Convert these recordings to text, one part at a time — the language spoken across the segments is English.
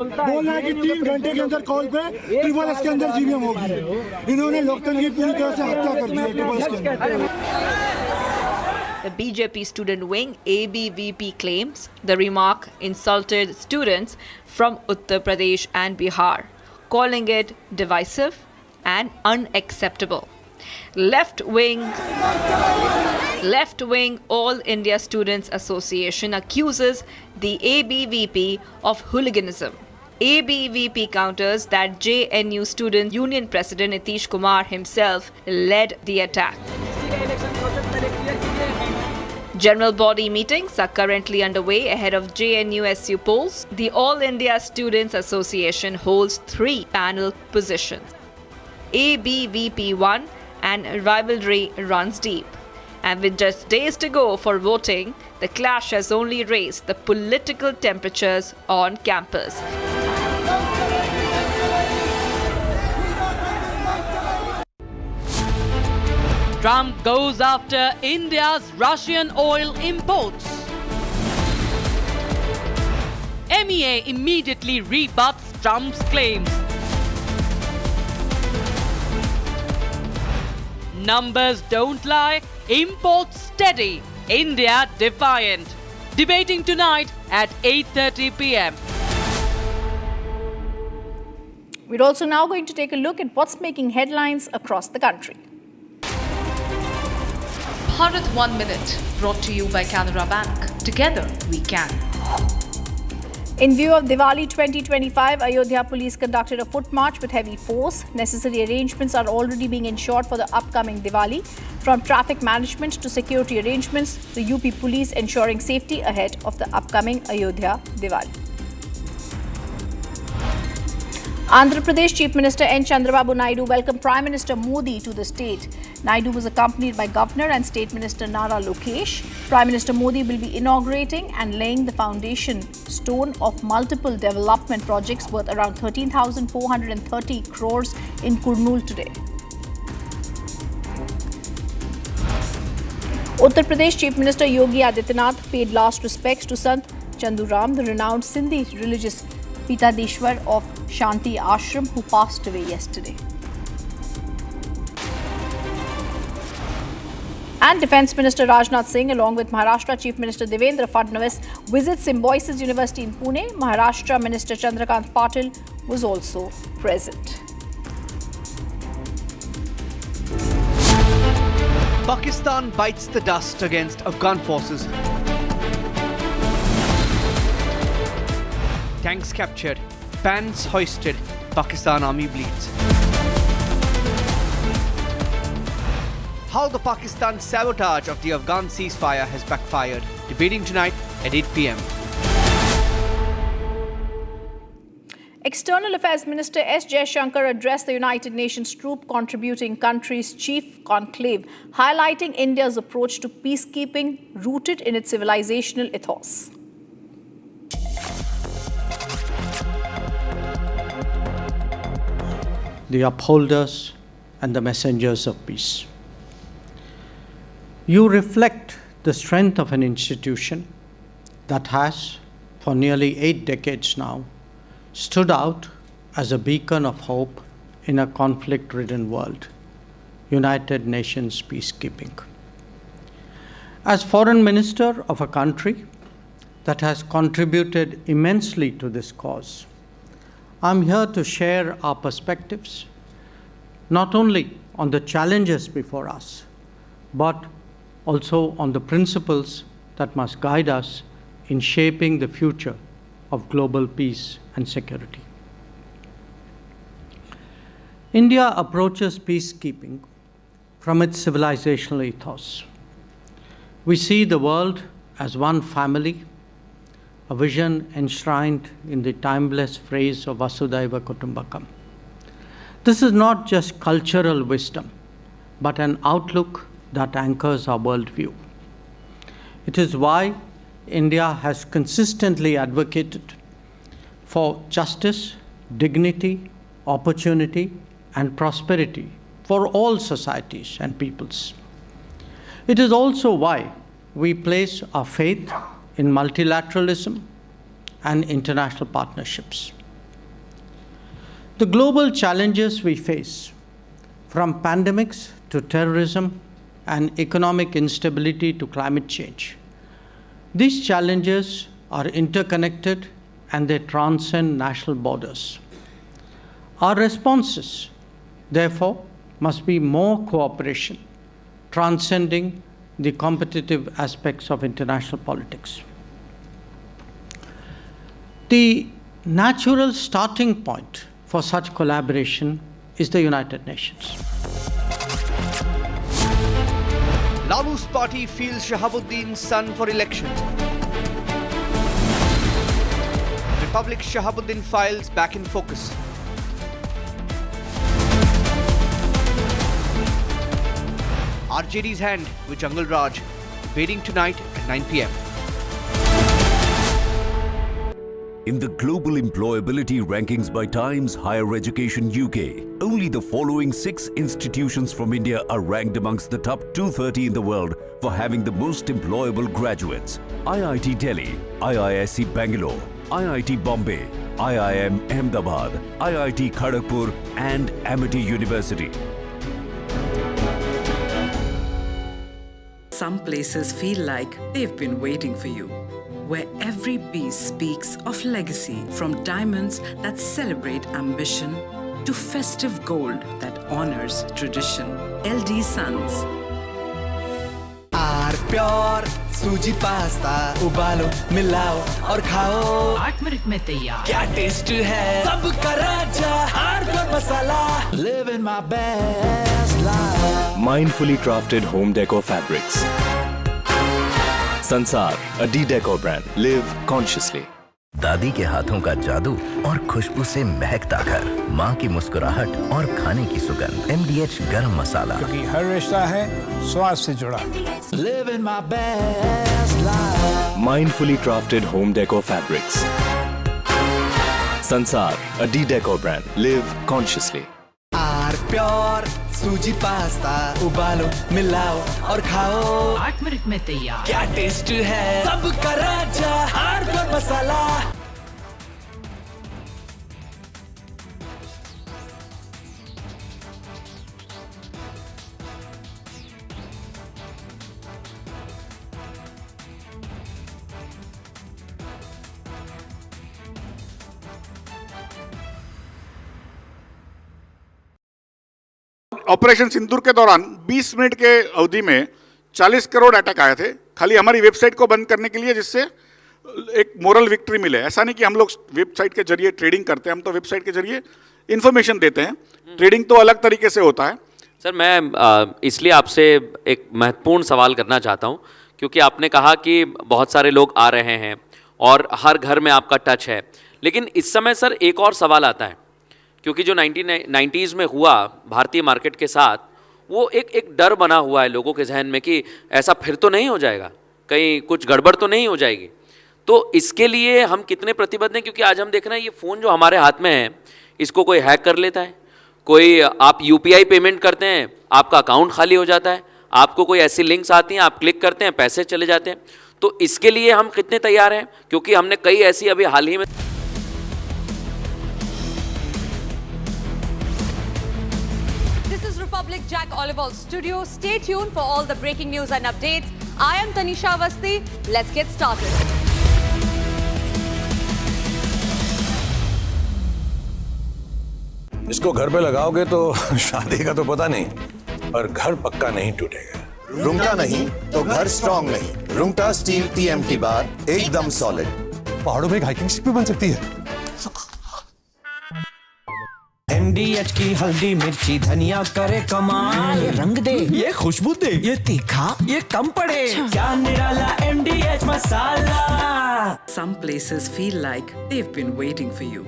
बोल रहा है कि 3 घंटे के अंदर कॉल पे ट्रिपल एस के अंदर जीवीएम होगी। इन्होंने लोकतंत्र की पूरी तरह से हत्या कर दी है ट्रिपल एस के अंदर। The BJP student wing ABVP claims the remark insulted students from Uttar Pradesh and Bihar, calling it divisive and unacceptable. Left wing All India Students Association accuses the ABVP of hooliganism. ABVP counters that JNU Student Union President Nitish Kumar himself led the attack. General body meetings are currently underway ahead of JNU-SU polls. The All India Students Association holds 3 panel positions. ABVP won and rivalry runs deep. And with just days to go for voting, the clash has only raised the political temperatures on campus. Trump goes after India's Russian oil imports. MEA immediately rebuts Trump's claims. Numbers don't lie, imports steady, India defiant. Debating tonight at 8:30 p.m. We're also now going to take a look at what's making headlines across the country. Bharat 1 Minute, brought to you by Canara Bank. Together we can. In view of Diwali 2025, Ayodhya police conducted a foot march with heavy force. Necessary arrangements are already being ensured for the upcoming Diwali. From traffic management to security arrangements, the UP police ensuring safety ahead of the upcoming Ayodhya Diwali. Andhra Pradesh Chief Minister N. Chandrababu Naidu welcomed Prime Minister Modi to the state. Naidu was accompanied by Governor and State Minister Nara Lokesh. Prime Minister Modi will be inaugurating and laying the foundation stone of multiple development projects worth around 13,430 crores in Kurnool today. Uttar Pradesh Chief Minister Yogi Adityanath paid last respects to Sant Chanduram, the renowned Sindhi religious Pitadeshwar of Shanti Ashram, who passed away yesterday. And Defence Minister Rajnath Singh, along with Maharashtra Chief Minister Devendra Fadnavis, visits Symbiosis University in Pune. Maharashtra Minister Chandrakant Patil was also present. Pakistan bites the dust against Afghan forces. Tanks captured, banners hoisted, Pakistan army bleeds. How the Pakistan sabotage of the Afghan ceasefire has backfired. Debating tonight at 8 p.m. External Affairs Minister S. Jaishankar addressed the United Nations troop contributing countries' chief conclave, highlighting India's approach to peacekeeping rooted in its civilizational ethos. The upholders and the messengers of peace. You reflect the strength of an institution that has, for nearly 8 decades now, stood out as a beacon of hope in a conflict-ridden world, United Nations peacekeeping. As Foreign Minister of a country that has contributed immensely to this cause, I'm here to share our perspectives, not only on the challenges before us, but also on the principles that must guide us in shaping the future of global peace and security. India approaches peacekeeping from its civilizational ethos. We see the world as one family, a vision enshrined in the timeless phrase of Vasudhaiva Kutumbakam. This is not just cultural wisdom, but an outlook that anchors our worldview. It is why India has consistently advocated for justice, dignity, opportunity, and prosperity for all societies and peoples. It is also why we place our faith in multilateralism and international partnerships. The global challenges we face, from pandemics to terrorism and economic instability to climate change, these challenges are interconnected and they transcend national borders. Our responses, therefore, must be more cooperation, transcending the competitive aspects of international politics. The natural starting point for such collaboration is the United Nations. Lalu's party fields Shahabuddin's son for election. Republic Shahabuddin files back in focus. RJD's hand with Jungle Raj, debating tonight at 9 p.m. In the global employability rankings by Times Higher Education UK, only the following 6 institutions from India are ranked amongst the top 230 in the world for having the most employable graduates: IIT Delhi, IISc Bangalore, IIT Bombay, IIM Ahmedabad, IIT Kharagpur and Amity University. Some places feel like they've been waiting for you, where every piece speaks of legacy, from diamonds that celebrate ambition to festive gold that honors tradition. LD Sons. Pure सूजी pasta उबालो मिलाओ और खाओ 8 minute में तैयार। क्या taste है सबका राजा hardcore masala living my best life. Mindfully crafted home decor fabrics. Sansar, a decor brand. Live consciously. दादी के हाथों का जादू और खुशबू से महकता घर, माँ की मुस्कुराहट और खाने की सुगंध। MDH गरम मसाला, क्योंकि हर रिश्ता है स्वाद से जुड़ा। Living my best life. Mindfully crafted home decor fabrics. Sansar, a decor brand. Live consciously. Pure सूजी पास्ता उबालो मिलाओ और खाओ 8 मिनट में तैयार। क्या टेस्ट है सबका राजा हार्डकोर मसाला। ऑपरेशन सिंदूर के दौरान 20 मिनट के अवधि में 40 करोड़ अटैक आए थे, खाली हमारी वेबसाइट को बंद करने के लिए, जिससे एक मोरल विक्ट्री मिले। ऐसा नहीं कि हम लोग वेबसाइट के जरिए ट्रेडिंग करते हैं, हम तो वेबसाइट के जरिए इंफॉर्मेशन देते हैं। ट्रेडिंग तो अलग तरीके से होता है। सर, मैं इसलिए आपसे एक महत्वपूर्ण सवाल करना चाहता हूँ, क्योंकि आपने कहा कि बहुत सारे लोग आ रहे हैं और हर घर में आपका टच है, लेकिन इस समय सर एक और सवाल आता है, क्योंकि जो 1990s में हुआ भारतीय मार्केट के साथ, वो एक डर बना हुआ है लोगों के जहन में कि ऐसा फिर तो नहीं हो जाएगा, कहीं कुछ गड़बड़ तो नहीं हो जाएगी। तो इसके लिए हम कितने प्रतिबद्ध हैं, क्योंकि आज हम देख रहे हैं ये फ़ोन जो हमारे हाथ में है, इसको कोई हैक कर लेता है, कोई आप UPI पेमेंट करते हैं, आपका अकाउंट खाली हो जाता है, आपको कोई ऐसी लिंक्स आती हैं, आप क्लिक करते हैं, पैसे चले जाते हैं। तो इसके लिए हम कितने तैयार हैं, क्योंकि हमने कई ऐसी अभी हाल ही में Republic Jack Oliver's studio. Stay tuned for all the breaking news and updates. I am Tanisha Awasthi. Let's get started. इसको घर पे लगाओगे तो शादी का तो पता नहीं, पर घर पक्का नहीं टूटेगा। रुंगटा नहीं तो घर स्ट्रॉन्ग नहीं। रुंगटा स्टील TMT बार एकदम सॉलिड। पहाड़ों में हाइकिंग शिप भी बन सकती है। MDH की हल्दी मिर्ची धनिया करे कमाल, ये रंग दे, ये खुशबू दे, ये तीखा, ये कम पड़े, क्या निराला MDH masala. Some places feel like they've been waiting for you,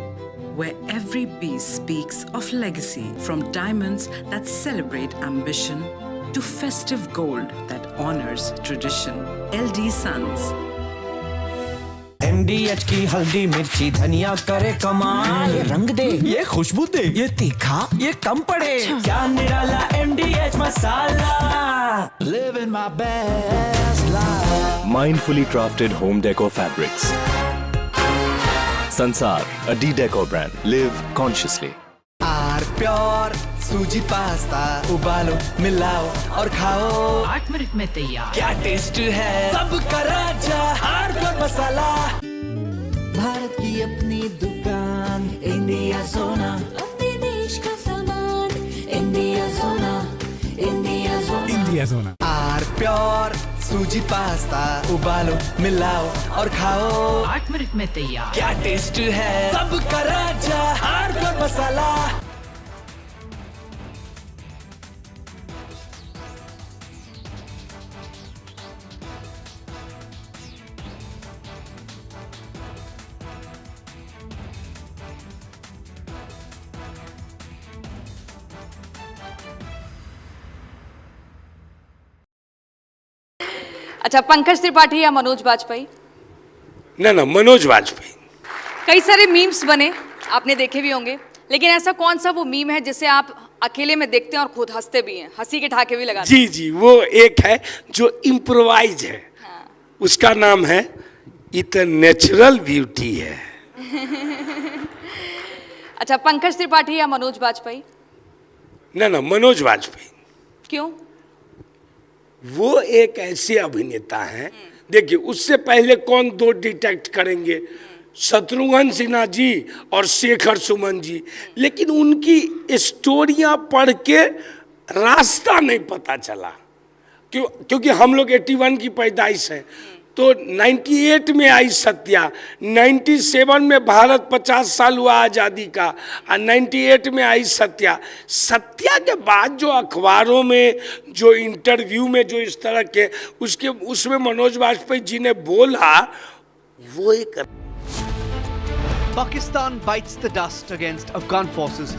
where every piece speaks of legacy, from diamonds that celebrate ambition to festive gold that honors tradition. LD Sons. MDH की हल्दी मिर्ची धनिया करे कमाल, ये रंग दे, ये खुशबू दे, ये तीखा, ये कम पड़े, क्या निराला MDH masala. Living my best life. Mindfully crafted home decor fabrics. Sansar, a decor brand. Live consciously. Pure सूजी पास्ता उबालो मिलाओ और खाओ 8 मिनट में तैयार क्या टेस्ट है सबका राजा हार्डवेयर मसाला भारत की अपनी दुकान इंडिया सोना अपने देश का सामान इंडिया सोना इंडिया सोना आर प्योर सूजी पास्ता उबालो मिलाओ और खाओ 8 मिनट में तैयार क्या टेस्ट है सबका राजा हार्डवेयर मसाला अच्छा, पंकज त्रिपाठी या मनोज वाजपेयी? ना मनोज वाजपेयी। कई सारे मीम्स बने, आपने देखे भी होंगे, लेकिन ऐसा कौन सा वो मीम है जिसे आप अकेले में देखते हैं और खुद हंसते भी हैं, हंसी के ठाके भी लगाते हैं? जी वो एक है जो इम्प्रोवाइज है। हाँ। उसका नाम है इट नेचुरल ब्यूटी है। अच्छा, पंकज त्रिपाठी या मनोज वाजपेयी? ना मनोज वाजपेयी। क्यों? वो एक ऐसे अभिनेता हैं, देखिए उससे पहले कौन दो डिटेक्ट करेंगे, शत्रुघ्न सिन्हा जी और शेखर सुमन जी, लेकिन उनकी स्टोरियां पढ़ के रास्ता नहीं पता चला। क्योंकि हम लोग 81 की पैदाइश है, तो 98 में आई सत्या, 97 में भारत 50 साल हुआ आज़ादी का, और 98 में आई सत्या। सत्या के बाद जो अखबारों में, जो इंटरव्यू में जो इस तरह के उसमें मनोज वाजपेयी जी ने बोला, वो एक Pakistan bites the dust against Afghan forces.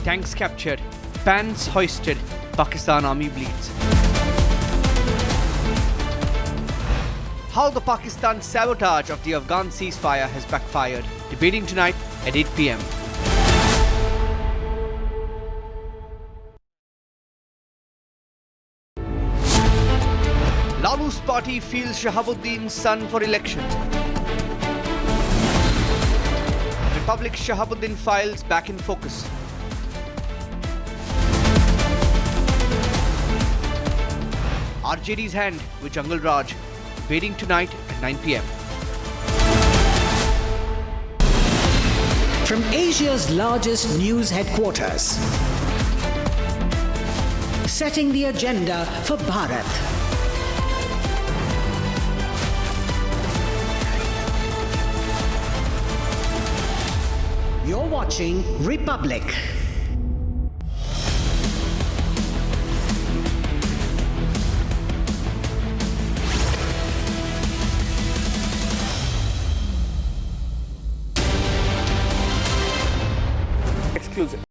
Tanks captured, banners hoisted, Pakistan army bleeds. How the Pakistan sabotage of the Afghan ceasefire has backfired. Debating tonight at 8 p.m. Lalu's party fields Shahabuddin's son for election. Republic Shahabuddin files back in focus. RJD's hand with Jungle Raj, debating tonight at 9 p.m. From Asia's largest news headquarters, setting the agenda for Bharat. You're watching Republic. Exclusive.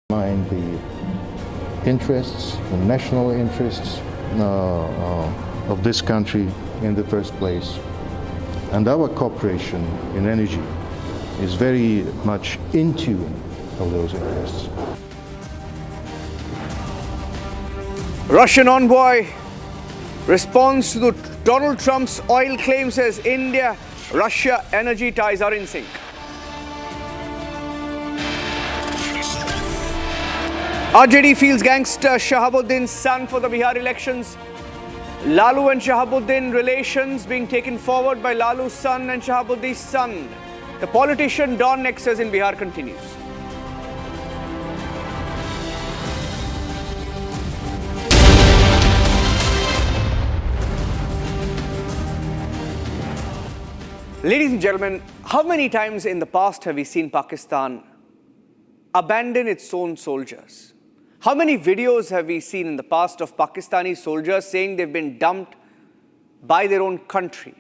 Mind the interests, the national interests of this country in the first place. And our cooperation in energy is very much in tune of those interests. Russian envoy responds to Donald Trump's oil claim, says India-Russia energy ties are in sync. RJD fields gangster Shahabuddin's son for the Bihar elections. Lalu and Shahabuddin relations being taken forward by Lalu's son and Shahabuddin's son. The politician Don nexus in Bihar continues. Ladies and gentlemen, how many times in the past have we seen Pakistan abandon its own soldiers? How many videos have we seen in the past of Pakistani soldiers saying they've been dumped by their own country?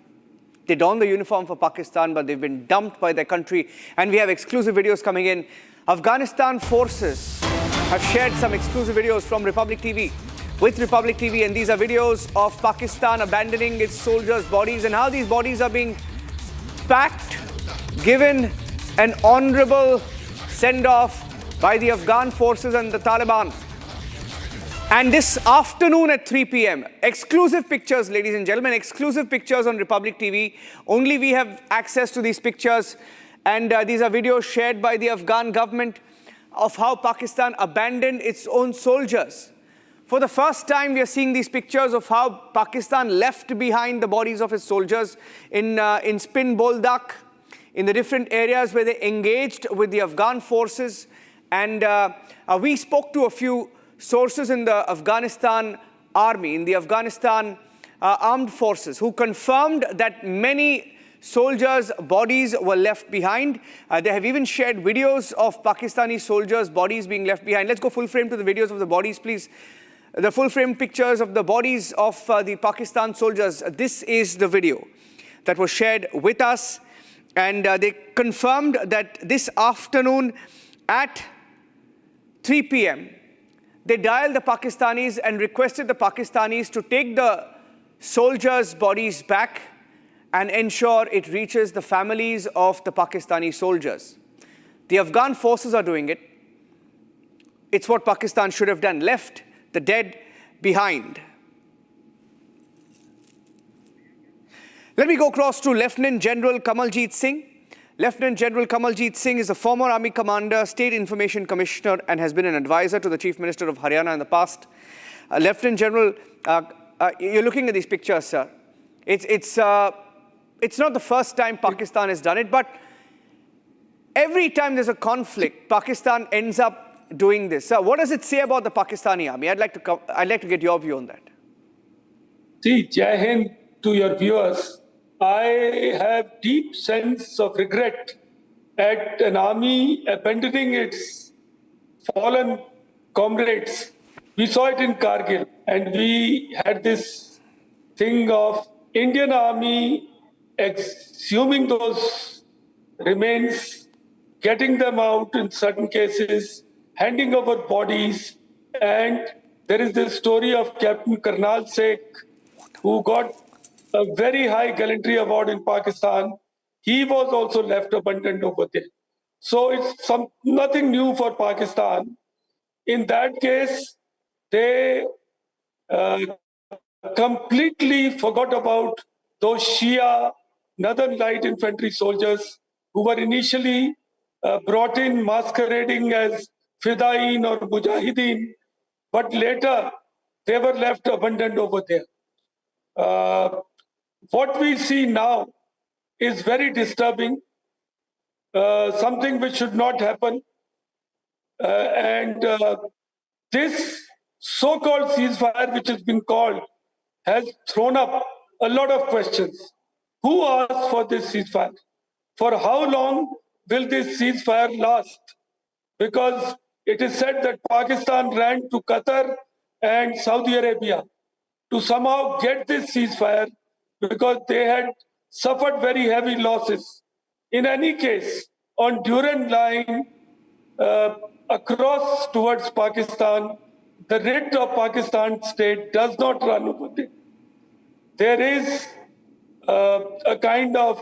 They don the uniform for Pakistan, but they've been dumped by their country. And we have exclusive videos coming in. Afghanistan forces have shared some exclusive videos from Republic TV, with Republic TV. And these are videos of Pakistan abandoning its soldiers' bodies and how these bodies are being packed, given an honorable send-off by the Afghan forces and the Taliban. And this afternoon at 3 p.m., exclusive pictures, ladies and gentlemen, exclusive pictures on Republic TV. Only we have access to these pictures. And these are videos shared by the Afghan government of how Pakistan abandoned its own soldiers. For the first time, we are seeing these pictures of how Pakistan left behind the bodies of its soldiers in Spin Boldak, in the different areas where they engaged with the Afghan forces. And we spoke to a few sources in the Afghanistan army, in the Afghanistan armed forces, who confirmed that many soldiers' bodies were left behind. They have even shared videos of Pakistani soldiers' bodies being left behind. Let's go full frame to the videos of the bodies, please. The full frame pictures of the bodies of the Pakistan soldiers. This is the video that was shared with us. And they confirmed that this afternoon at 3 p.m., they dialed the Pakistanis and requested the Pakistanis to take the soldiers' bodies back and ensure it reaches the families of the Pakistani soldiers. The Afghan forces are doing it. It's what Pakistan should have done, left the dead behind. Let me go across to Lieutenant General Kamaljeet Singh. Lieutenant General Kamaljeet Singh is a former Army Commander, State Information Commissioner, and has been an advisor to the Chief Minister of Haryana in the past. Lieutenant General, you're looking at these pictures, sir. It's not the first time Pakistan has done it, but every time there's a conflict, Pakistan ends up doing this. Sir, what does it say about the Pakistani army? I'd like to get your view on that. See, Jai Hind to your viewers. I have deep sense of regret at an army abandoning its fallen comrades. We saw it in Kargil, and we had this thing of Indian army exhuming those remains, getting them out in certain cases, handing over bodies. And there is this story of Captain Karnal Sheikh, who got a very high gallantry award in Pakistan. He was also left abandoned over there. So it's nothing new for Pakistan. In that case, they completely forgot about those Shia Northern Light Infantry soldiers who were initially brought in masquerading as Fidain or Mujahideen, but later they were left abandoned over there. What we see now is very disturbing, something which should not happen. This so-called ceasefire, which has been called, has thrown up a lot of questions. Who asked for this ceasefire? For how long will this ceasefire last? Because it is said that Pakistan ran to Qatar and Saudi Arabia to somehow get this ceasefire because they had suffered very heavy losses. In any case, on Durand Line, across towards Pakistan, the writ of Pakistan state does not run over there. There is a kind of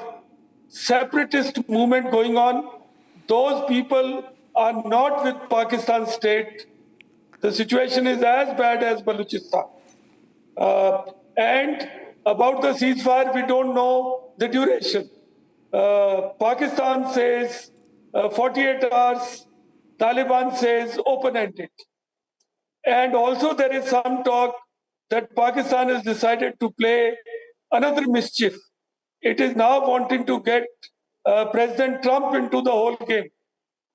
separatist movement going on. Those people are not with Pakistan state. The situation is as bad as Balochistan. And about the ceasefire, we don't know the duration. Pakistan says 48 hours, Taliban says open-ended. And also there is some talk that Pakistan has decided to play another mischief. It is now wanting to get President Trump into the whole game.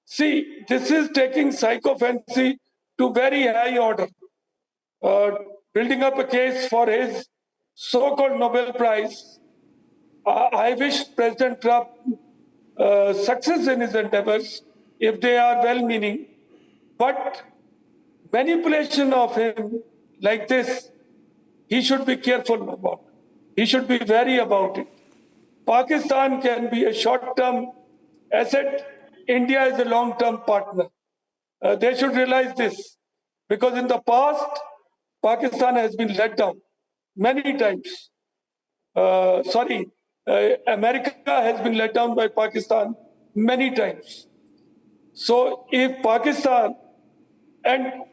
See, this is taking psychophancy to very high order. Building up a case for his so-called Nobel Prize. I wish President Trump success in his endeavors if they are well-meaning, but manipulation of him like this, he should be careful about. He should be wary about it. Pakistan can be a short-term asset. India is a long-term partner. They should realize this, because in the past, Pakistan has been let down many times. America has been let down by Pakistan many times. So if Pakistan and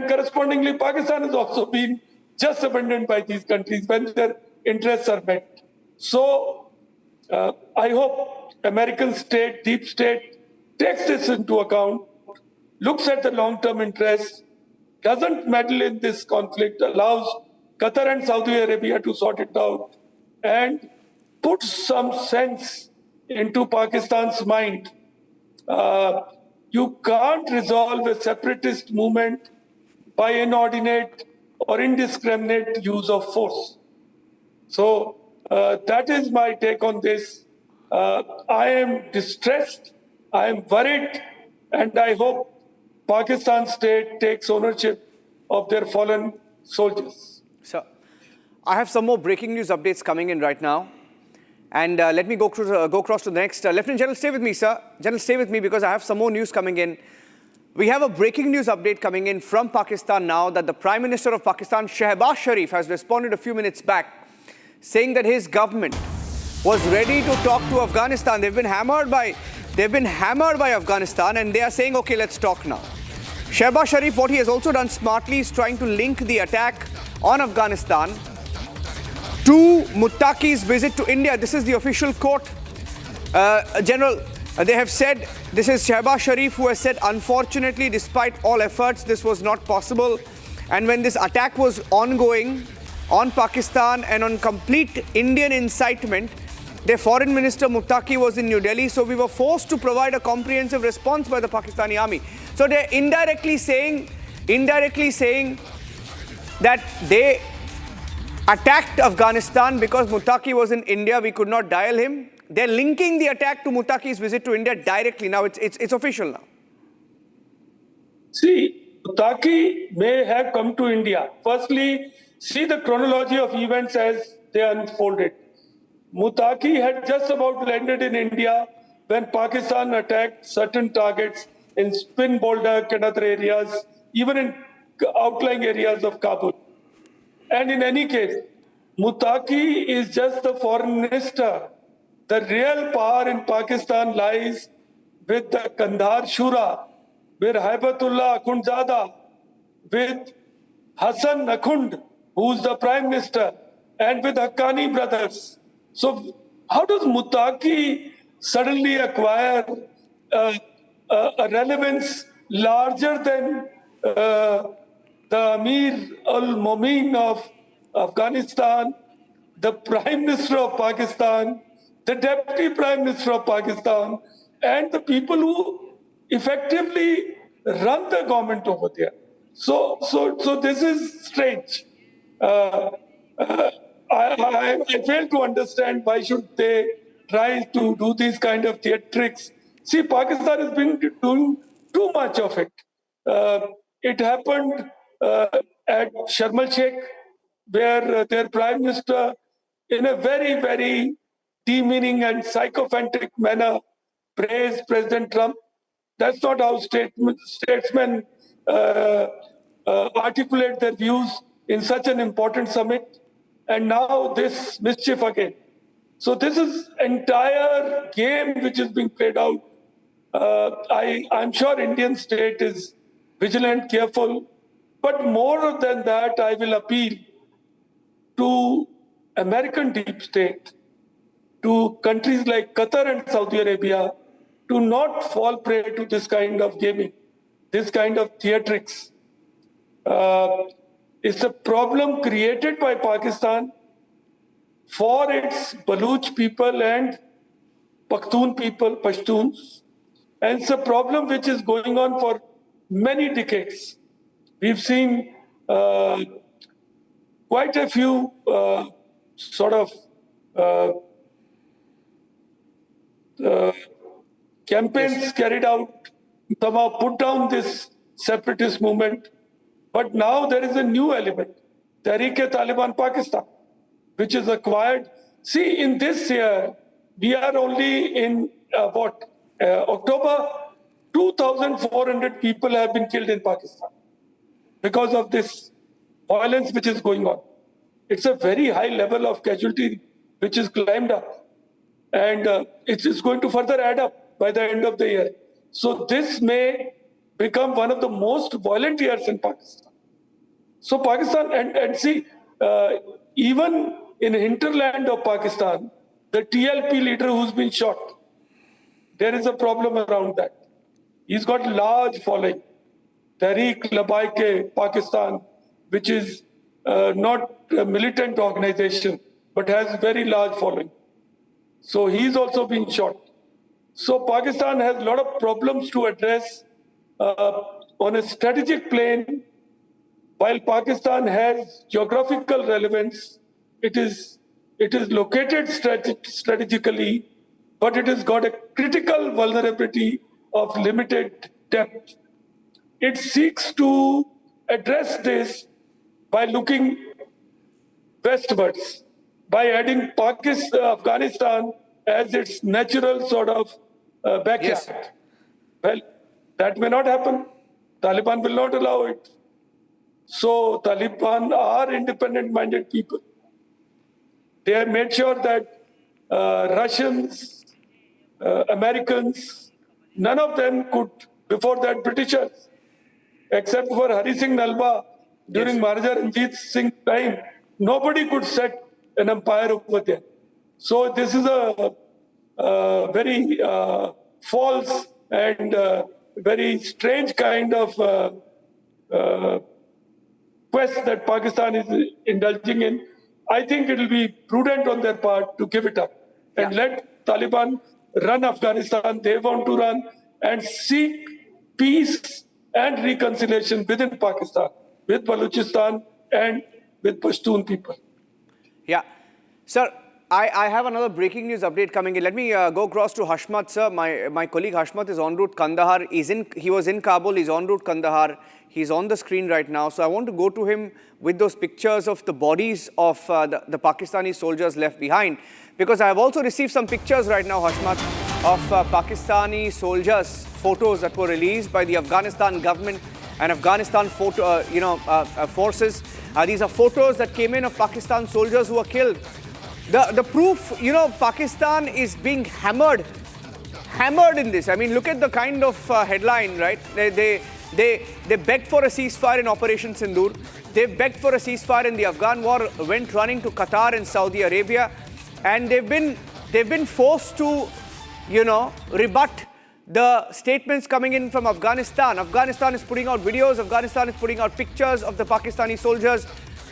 correspondingly, Pakistan has also been just abandoned by these countries when their interests are met. So I hope American state, deep state, takes this into account, looks at the long-term interests, doesn't meddle in this conflict, allows Qatar and Saudi Arabia to sort it out, and puts some sense into Pakistan's mind. You can't resolve a separatist movement by inordinate or indiscriminate use of force. So that is my take on this. I am distressed, I am worried, and I hope Pakistan state takes ownership of their fallen soldiers. So, I have some more breaking news updates coming in right now. And let me go across to the next. Lieutenant General, stay with me, sir. General, stay with me because I have some more news coming in. We have a breaking news update coming in from Pakistan now that the Prime Minister of Pakistan, Shehbaz Sharif, has responded a few minutes back saying that his government was ready to talk to Afghanistan. They've been hammered by Afghanistan, and they are saying, okay, let's talk now. Shehbaz Sharif, what he has also done smartly is trying to link the attack on Afghanistan to Muttaqi's visit to India. This is the official quote. General, they have said, this is Shehbaz Sharif who has said, unfortunately, despite all efforts, this was not possible. And when this attack was ongoing on Pakistan and on complete Indian incitement, their foreign minister Muttaqi was in New Delhi, so we were forced to provide a comprehensive response by the Pakistani army. So they're indirectly saying that they attacked Afghanistan because Muttaqi was in India, we could not dial him. They're linking the attack to Muttaqi's visit to India directly. Now it's official now. See, Muttaqi may have come to India. Firstly, see the chronology of events as they unfolded. Muttaqi had just about landed in India when Pakistan attacked certain targets in Spin Boldak and other areas, even in outlying areas of Kabul. And in any case, Muttaqi is just the foreign minister. The real power in Pakistan lies with the Kandahar Shura, with Haibatullah Akhundzada, with Hassan Akhund, who's the prime minister, and with Haqqani brothers. So how does Muttaqi suddenly acquire a relevance larger than the Amir al-Momin of Afghanistan, the Prime Minister of Pakistan, the Deputy Prime Minister of Pakistan, and the people who effectively run the government over there? So this is strange. I fail to understand why should they try to do these kind of theatrics. See, Pakistan has been doing too much of it. It happened at Sharm el-Sheikh, where their prime minister, in a very, very demeaning and sycophantic manner, praised President Trump. That's not how statesmen articulate their views in such an important summit. And now this mischief again. So this is entire game which is being played out. I'm sure Indian state is vigilant, careful, but more than that, I will appeal to American deep state, to countries like Qatar and Saudi Arabia, to not fall prey to this kind of gaming, this kind of theatrics. It's a problem created by Pakistan for its Baluch people and Pakhtun people, Pashtuns. And it's a problem which is going on for many decades. We've seen quite a few sort of campaigns carried out to somehow put down this separatist movement. But now there is a new element, Tehreek-e-Taliban Pakistan, which is acquired. See, in this year, we are only in October, 2,400 people have been killed in Pakistan because of this violence which is going on. It's a very high level of casualty which is climbed up. And it is going to further add up by the end of the year. So this may become one of the most violent years in Pakistan. So Pakistan, and see, even in hinterland of Pakistan, the TLP leader who's been shot, there is a problem around that. He's got large following. Tehreek Pakistan, which is not a militant organization, but has very large following. So he's also been shot. So Pakistan has a lot of problems to address on a strategic plane. While Pakistan has geographical relevance, it is located strategically, but it has got a critical vulnerability of limited depth. It seeks to address this by looking westwards, by adding Afghanistan as its natural sort of backyard. Yes. Well, that may not happen. Taliban will not allow it. So Taliban are independent-minded people. They have made sure that Russians, Americans, none of them could, before that Britishers, except for Hari Singh Nalwa during Maharaja Ranjit Singh's time, nobody could set an empire over there. So this is a very false and very strange kind of quest that Pakistan is indulging in. I think it will be prudent on their part to give it up and let Taliban run Afghanistan. They want to run and seek peace and reconciliation within Pakistan, with Balochistan and with Pashtun people. Yeah. Sir, I have another breaking news update coming in. Let me go across to Hashmat, sir. My colleague Hashmat is en route Kandahar. He was in Kabul. He's en route Kandahar. He's on the screen right now. So I want to go to him with those pictures of the bodies of the Pakistani soldiers left behind. Because I have also received some pictures right now, Hashmat, of Pakistani soldiers, photos that were released by the Afghanistan government and Afghanistan forces. These are photos that came in of Pakistan soldiers who were killed. The proof, Pakistan is being hammered in this. I mean, look at the kind of headline, right? They begged for a ceasefire in Operation Sindoor. They begged for a ceasefire in the Afghan war, went running to Qatar and Saudi Arabia, and they've been forced to, rebut the statements coming in from Afghanistan. Afghanistan is putting out videos. Afghanistan is putting out pictures of the Pakistani soldiers.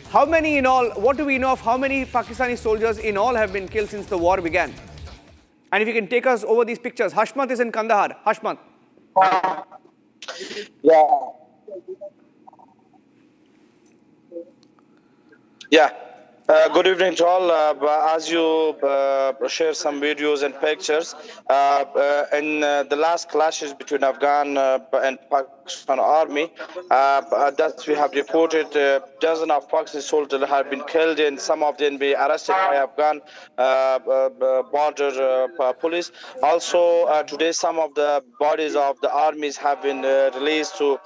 How many in all, what do we know of how many Pakistani soldiers in all have been killed since the war began? And if you can take us over these pictures. Hashmat is in Kandahar. Hashmat. Yeah. Good evening to all. As you share some videos and pictures, in the last clashes between Afghan and Pakistan army, that we have reported dozens of Pakistani soldiers have been killed and some of them be arrested by Afghan border police. Also, today some of the bodies of the armies have been released to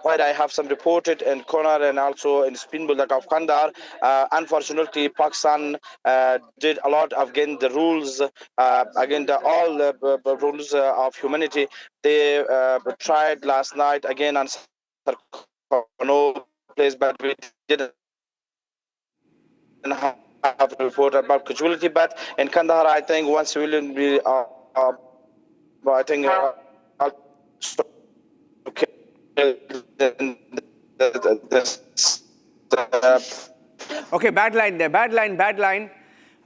where I have some reported in Konar and also in Spinbulak of Kandahar. Unfortunately, Pakistan did a lot against the rules, against all the rules of humanity. They tried last night again on no place, but we didn't have a report about casualty. But in Kandahar, I think one civilian will, I think, Okay, bad line there. Bad line.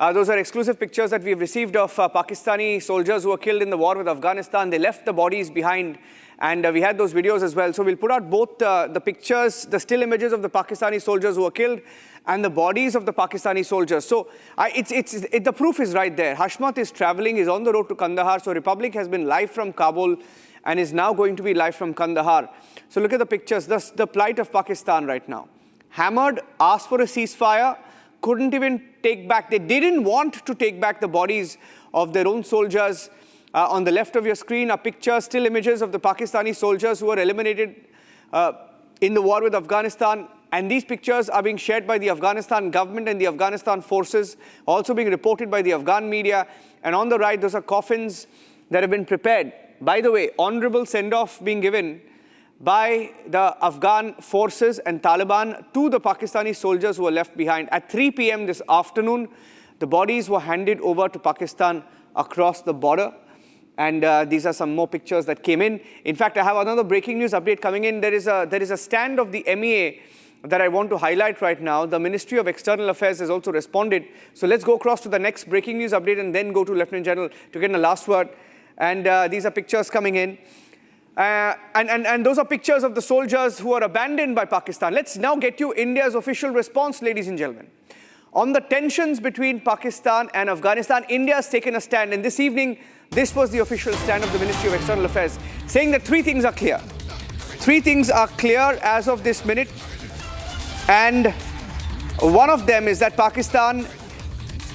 Those are exclusive pictures that we've received of Pakistani soldiers who were killed in the war with Afghanistan. They left the bodies behind, and we had those videos as well. So we'll put out both the pictures, the still images of the Pakistani soldiers who were killed, and the bodies of the Pakistani soldiers. So the proof is right there. Hashmat is traveling, is on the road to Kandahar. So Republic has been live from Kabul and is now going to be live from Kandahar. So look at the pictures. That's the plight of Pakistan right now. Hammered, asked for a ceasefire, couldn't even take back. They didn't want to take back the bodies of their own soldiers. On the left of your screen are pictures, still images of the Pakistani soldiers who were eliminated in the war with Afghanistan. And these pictures are being shared by the Afghanistan government and the Afghanistan forces, also being reported by the Afghan media. And on the right, those are coffins that have been prepared. By the way, honorable send-off being given by the Afghan forces and Taliban to the Pakistani soldiers who were left behind. At 3 p.m. this afternoon, the bodies were handed over to Pakistan across the border. And these are some more pictures that came in. In fact, I have another breaking news update coming in. There is a stand of the MEA that I want to highlight right now. The Ministry of External Affairs has also responded. So let's go across to the next breaking news update and then go to Lieutenant General to get a last word. And these are pictures coming in. And those are pictures of the soldiers who are abandoned by Pakistan. Let's now get you India's official response, ladies and gentlemen. On the tensions between Pakistan and Afghanistan, India has taken a stand. And this evening, this was the official stand of the Ministry of External Affairs, saying that three things are clear. Three things are clear as of this minute. And one of them is that Pakistan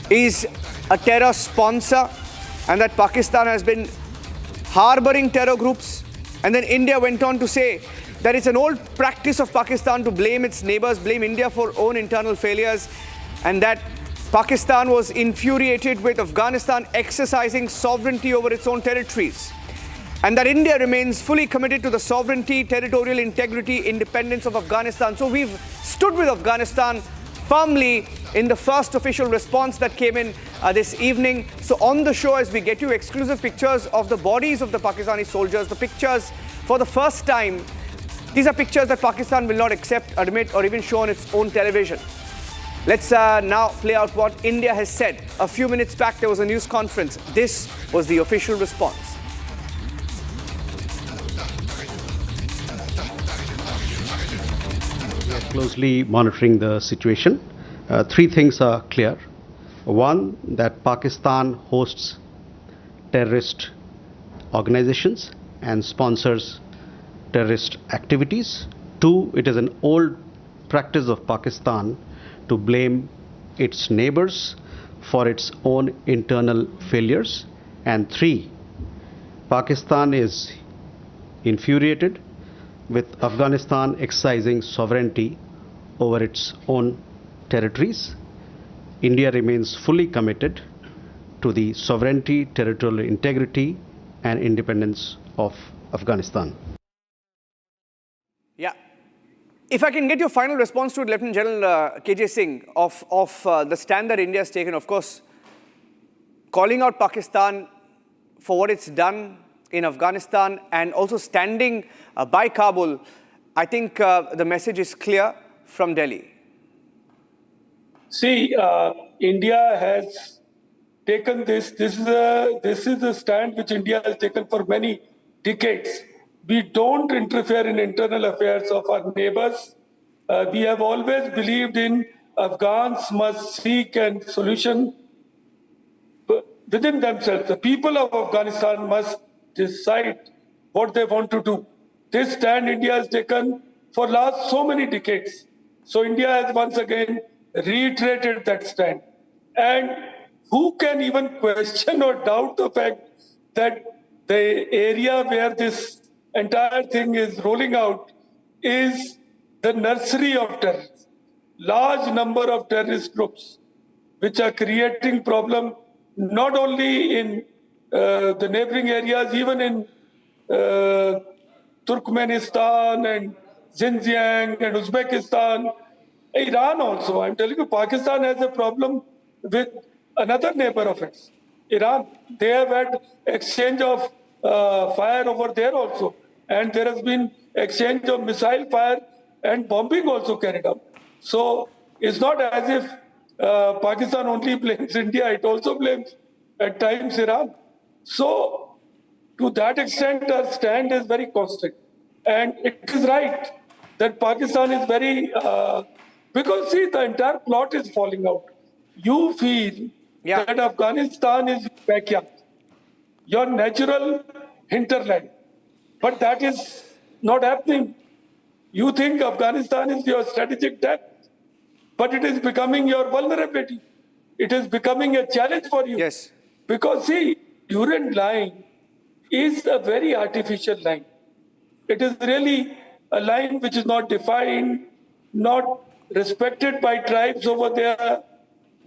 is a terror sponsor and that Pakistan has been harboring terror groups. And then India went on to say that it's an old practice of Pakistan to blame its neighbors, blame India for own internal failures, and that Pakistan was infuriated with Afghanistan exercising sovereignty over its own territories, and that India remains fully committed to the sovereignty, territorial integrity, independence of Afghanistan. So we've stood with Afghanistan firmly in the first official response that came in this evening. So on the show, as we get you exclusive pictures of the bodies of the Pakistani soldiers, the pictures for the first time, these are pictures that Pakistan will not accept, admit, or even show on its own television. Let's now play out what India has said. A few minutes back, there was a news conference. This was the official response. We are closely monitoring the situation. Three things are clear. One, that Pakistan hosts terrorist organizations and sponsors terrorist activities. Two, it is an old practice of Pakistan to blame its neighbors for its own internal failures. And three, Pakistan is infuriated with Afghanistan exercising sovereignty over its own territories. India remains fully committed to the sovereignty, territorial integrity, and independence of Afghanistan. Yeah. If I can get your final response to it, Lieutenant General KJ Singh, of the stand that India has taken, of course, calling out Pakistan for what it's done in Afghanistan and also standing by Kabul, I think the message is clear from Delhi. See, India has taken this. This is a stand which India has taken for many decades. We don't interfere in internal affairs of our neighbors. We have always believed in Afghans must seek a solution within themselves. The people of Afghanistan must decide what they want to do. This stand India has taken for last so many decades. So India has once again reiterated that stand. And who can even question or doubt the fact that the area where this entire thing is rolling out is the nursery of terrorists. Large number of terrorist groups which are creating problem not only in the neighboring areas, even in Turkmenistan and Xinjiang and Uzbekistan, Iran also. I'm telling you, Pakistan has a problem with another neighbor of its, Iran. They have had exchange of fire over there also. And there has been exchange of missile fire and bombing also carried out. So it's not as if Pakistan only blames India, it also blames at times Iran. So, to that extent, our stand is very constant. And it is right that Pakistan is very, because see, the entire plot is falling out. You feel that Afghanistan is backyard, your natural hinterland. But that is not happening. You think Afghanistan is your strategic depth, but it is becoming your vulnerability. It is becoming a challenge for you. Yes. Because see, Durand line is a very artificial line. It is really a line which is not defined, not respected by tribes over there.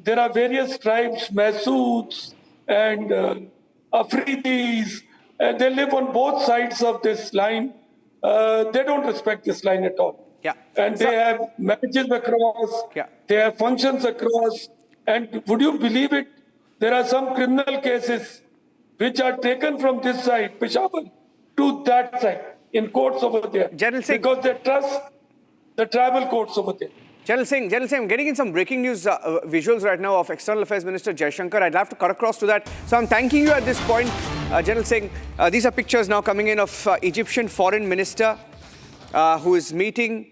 There are various tribes, Masouds and Afridis, and they live on both sides of this line. They don't respect this line at all. Yeah. And they have marriages across, they have functions across, and would you believe it? There are some criminal cases which are taken from this side, Peshawar, to that side, in courts over there. General Singh. Because they trust the tribal courts over there. General Singh, I'm getting in some breaking news visuals right now of External Affairs Minister Jaishankar. I'd have to cut across to that. So I'm thanking you at this point, General Singh. These are pictures now coming in of Egyptian Foreign Minister who is meeting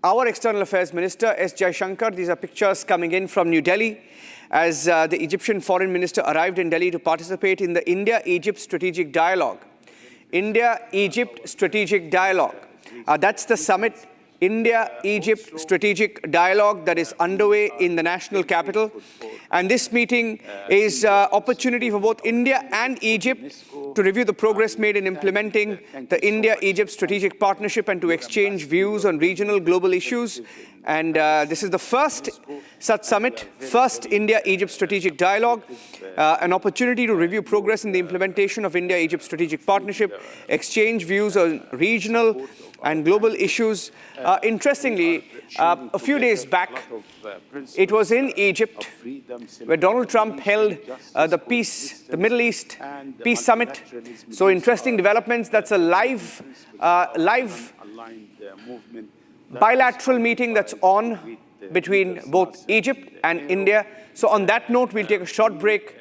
our External Affairs Minister, S. Jaishankar. These are pictures coming in from New Delhi as the Egyptian Foreign Minister arrived in Delhi to participate in the India-Egypt Strategic Dialogue. India-Egypt Strategic Dialogue. That's the summit. India-Egypt Strategic Dialogue that is underway in the national capital. And this meeting is an opportunity for both India and Egypt to review the progress made in implementing the India-Egypt Strategic Partnership and to exchange views on regional global issues. And this is the first such summit, first India-Egypt Strategic Dialogue, an opportunity to review progress in the implementation of India-Egypt Strategic Partnership, exchange views on regional and global issues. Interestingly, a few days back, it was in Egypt where Donald Trump held the Middle East Peace Summit. So interesting developments. That's a live bilateral meeting that's on between both Egypt and India. So on that note, we'll take a short break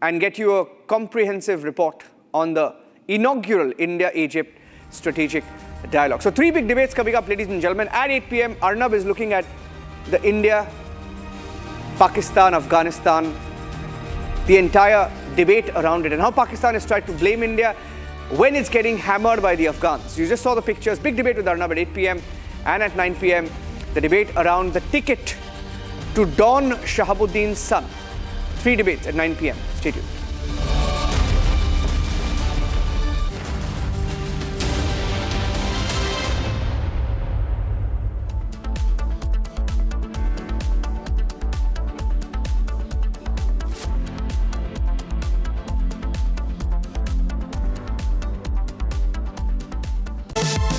and get you a comprehensive report on the inaugural India-Egypt Strategic Dialogue. So 3 big debates coming up, ladies and gentlemen. At 8 p.m, Arnab is looking at the India, Pakistan, Afghanistan, the entire debate around it and how Pakistan has tried to blame India when it's getting hammered by the Afghans. You just saw the pictures. Big debate with Arnab at 8 p.m. and at 9 p.m, the debate around the ticket to Don Shahabuddin's son. 3 debates at 9 p.m. Stay tuned.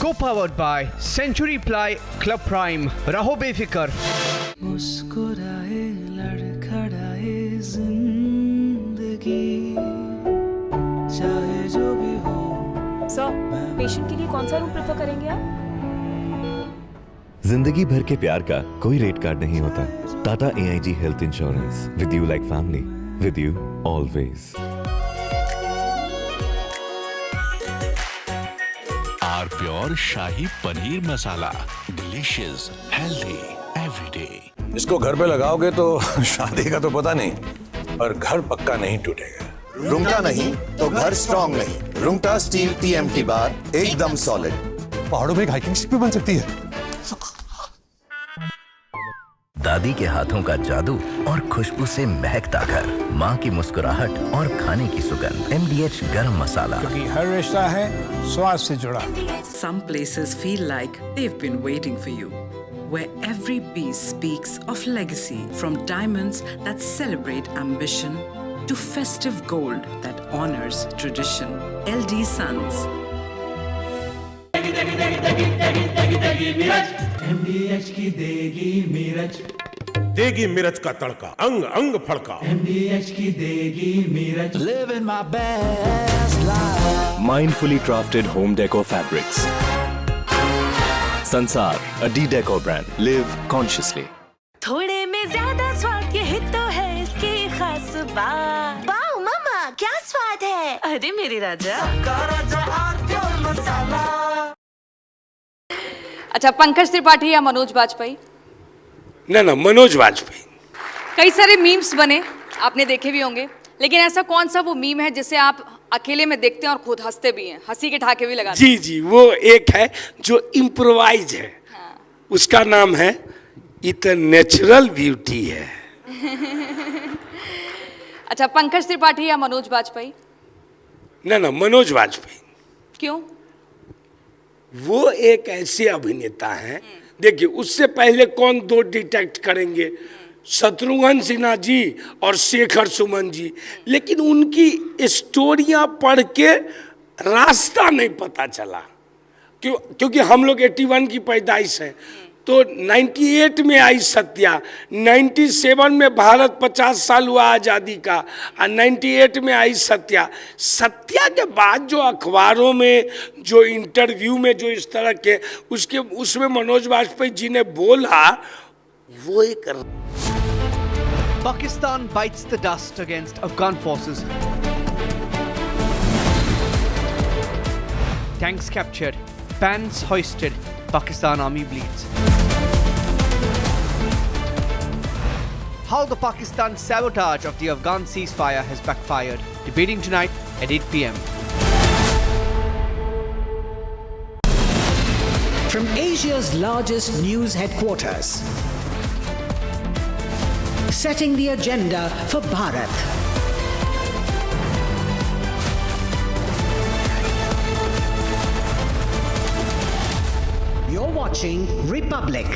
Co-powered by Century Ply Club Prime. Raho befikar. मुस्कुराए लड़खड़ाए जिंदगी चाहे जो भी हो। Sir, patient के लिए कौन सा रूम प्रेफर करेंगे आप? जिंदगी भर के प्यार का कोई रेट कार्ड नहीं होता। Tata AIG health insurance, with you like family, with you always. आर pure shahi paneer masala, delicious, healthy everyday. इसको घर पे लगाओगे तो शादी का तो पता नहीं, पर घर पक्का नहीं टूटेगा। रुंगटा नहीं तो घर स्ट्रॉन्ग नहीं। रुंगटा स्टील TMT बार एकदम सॉलिड। पहाड़ों में एक हाइकिंग स्टिक भी बन सकती है। दादी के हाथों का जादू और खुशबू से महकता घर, माँ की मुस्कुराहट और खाने की सुगंध। MDH गरम मसाला, क्योंकि हर रिश्ता है स्वाद से जुड़ा। Some places feel like they've been waiting for you, where every piece speaks of legacy, from diamonds that celebrate ambition to festive gold that honors tradition. LD Sons. MDH की देगी मिर्च, देगी मिर्च का तड़का, अंग अंग फड़का। MDH की देगी मिर्च, living my best life. Mindfully crafted home decor fabrics. Sansar, a D-Decor brand. Live consciously. थोड़े में ज्यादा वाह वाह मामा क्या स्वाद है अरे मेरे राजा अच्छा, पंकज त्रिपाठी या मनोज बाजपेयी? ना मनोज बाजपेयी। कई सारे मीम्स बने, आपने देखे भी होंगे, लेकिन ऐसा कौन सा वो मीम है जिसे आप अकेले में देखते हैं और खुद हंसते भी हैं, हंसी के ठहाके भी लगाते हैं? जी, वो एक है जो इम्प्रोवाइज है। उसका नाम है इट नेचुरल ब्यूटी है। अच्छा, पंकज त्रिपाठी या मनोज बाजपेयी? ना मनोज बाजपेयी। क्यों? वो एक ऐसे अभिनेता हैं, देखिए उससे पहले कौन दो डिटेक्ट करेंगे, शत्रुघ्न सिन्हा जी और शेखर सुमन जी, लेकिन उनकी स्टोरियां पढ़ के रास्ता नहीं पता चला। क्योंकि हम लोग 81 की पैदाइश है, तो 98 में आई सत्या, 97 में भारत 50 साल हुआ आज़ादी का, और 98 में आई सत्या। सत्या के बाद जो अखबारों में, जो इंटरव्यू में जो इस तरह के उसमें मनोज वाजपेयी जी ने बोला, वो एक Pakistan bites the dust against Afghan forces. Tanks captured, banners hoisted, Pakistan army bleeds. How the Pakistan sabotage of the Afghan ceasefire has backfired. Debating tonight at 8 p.m. From Asia's largest news headquarters, setting the agenda for Bharat. You're watching Republic.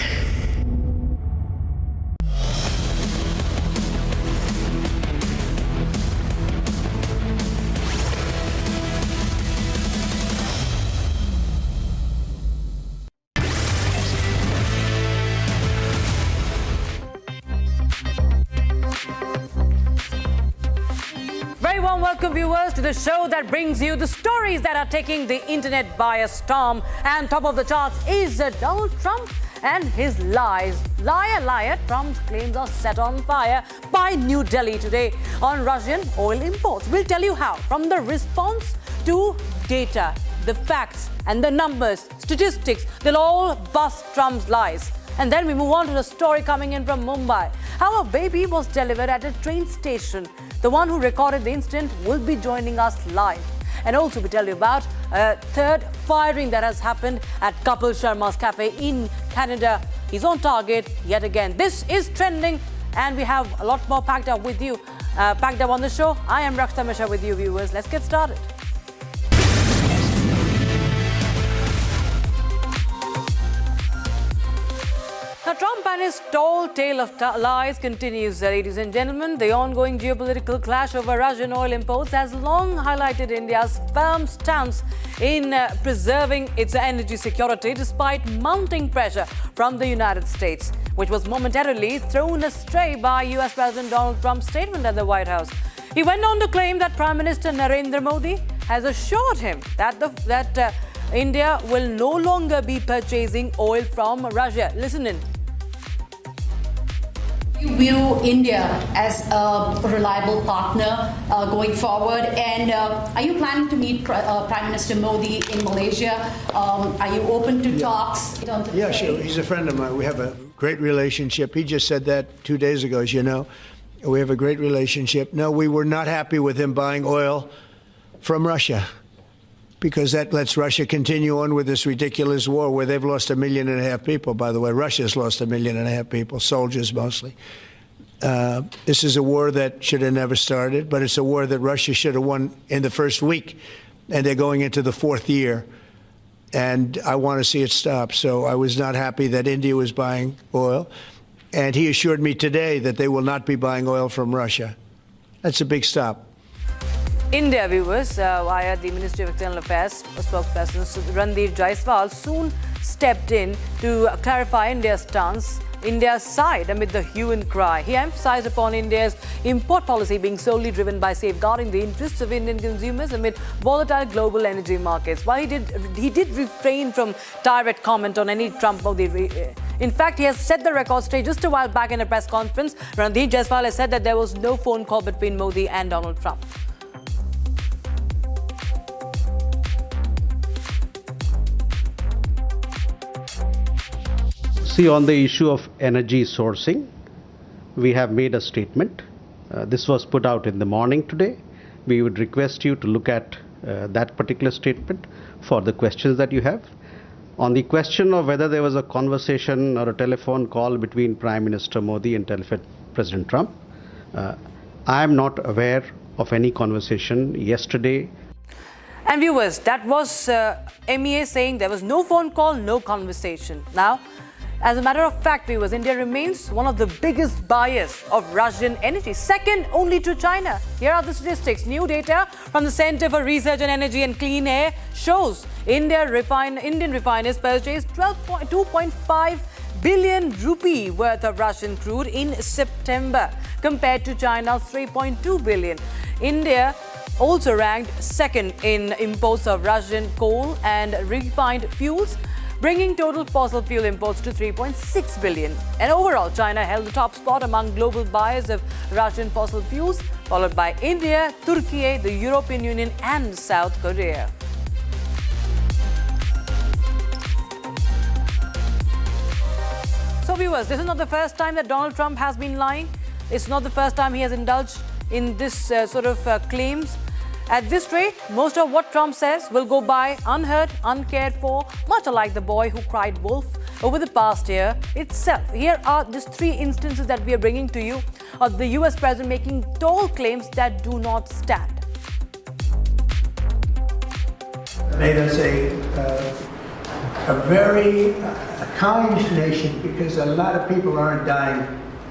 Welcome viewers to the show that brings you the stories that are taking the internet by a storm. And top of the charts is Donald Trump and his lies. Liar, liar, Trump's claims are set on fire by New Delhi today on Russian oil imports. We'll tell you how, from the response to data, the facts and the numbers, statistics, they'll all bust Trump's lies. And then we move on to the story coming in from Mumbai. How a baby was delivered at a train station. The one who recorded the incident will be joining us live. And also we tell you about a third firing that has happened at Kapil Sharma's cafe in Canada. He's on target yet again. This is trending and we have a lot more packed up with you, packed up on the show. I am Rakshita Mishra with you viewers. Let's get started. Now, Trump and his tall tale of lies continues, ladies and gentlemen. The ongoing geopolitical clash over Russian oil imports has long highlighted India's firm stance in preserving its energy security despite mounting pressure from the United States, which was momentarily thrown astray by US President Donald Trump's statement at the White House. He went on to claim that Prime Minister Narendra Modi has assured him that India will no longer be purchasing oil from Russia. Listen in. You view India as a reliable partner going forward, and are you planning to meet Prime Minister Modi in Malaysia? Are you open to talks? Yeah, sure. He's a friend of mine. We have a great relationship. He just said that 2 days ago, as you know. We have a great relationship. No, we were not happy with him buying oil from Russia, because that lets Russia continue on with this ridiculous war where they've lost 1.5 million people, by the way. Russia's lost 1.5 million people, soldiers mostly. This is a war that should have never started, but it's a war that Russia should have won in the first week, and they're going into the 4th year. And I want to see it stop. So I was not happy that India was buying oil. And he assured me today that they will not be buying oil from Russia. That's a big stop. India viewers, via the Ministry of External Affairs spokesperson Randeep Jaiswal soon stepped in to clarify India's stance, India's side amid the hue and cry. He emphasized upon India's import policy being solely driven by safeguarding the interests of Indian consumers amid volatile global energy markets. While he did refrain from direct comment on any Trump-Modi In fact, he has set the record straight just a while back in a press conference. Randeep Jaiswal has said that there was no phone call between Modi and Donald Trump. See, on the issue of energy sourcing, we have made a statement. This was put out in the morning today. We would request you to look at that particular statement for the questions that you have. On the question of whether there was a conversation or a telephone call between Prime Minister Modi and President Trump, I am not aware of any conversation yesterday. And viewers, that was MEA saying there was no phone call, no conversation. Now, as a matter of fact, viewers, India remains one of the biggest buyers of Russian energy, second only to China. Here are the statistics. New data from the Center for Research on Energy and Clean Air shows Indian refiners purchased 2.5 billion rupee worth of Russian crude in September, compared to China's 3.2 billion. India also ranked second in imports of Russian coal and refined fuels, bringing total fossil fuel imports to 3.6 billion. And overall, China held the top spot among global buyers of Russian fossil fuels, followed by India, Turkey, the European Union and South Korea. So viewers, this is not the first time that Donald Trump has been lying. It's not the first time he has indulged in this sort of claims. At this rate, most of what Trump says will go by unheard, uncared for, much like the boy who cried wolf over the past year itself. Here are just 3 instances that we are bringing to you of the US president making tall claims that do not stand. Made us a very kind nation because a lot of people aren't dying.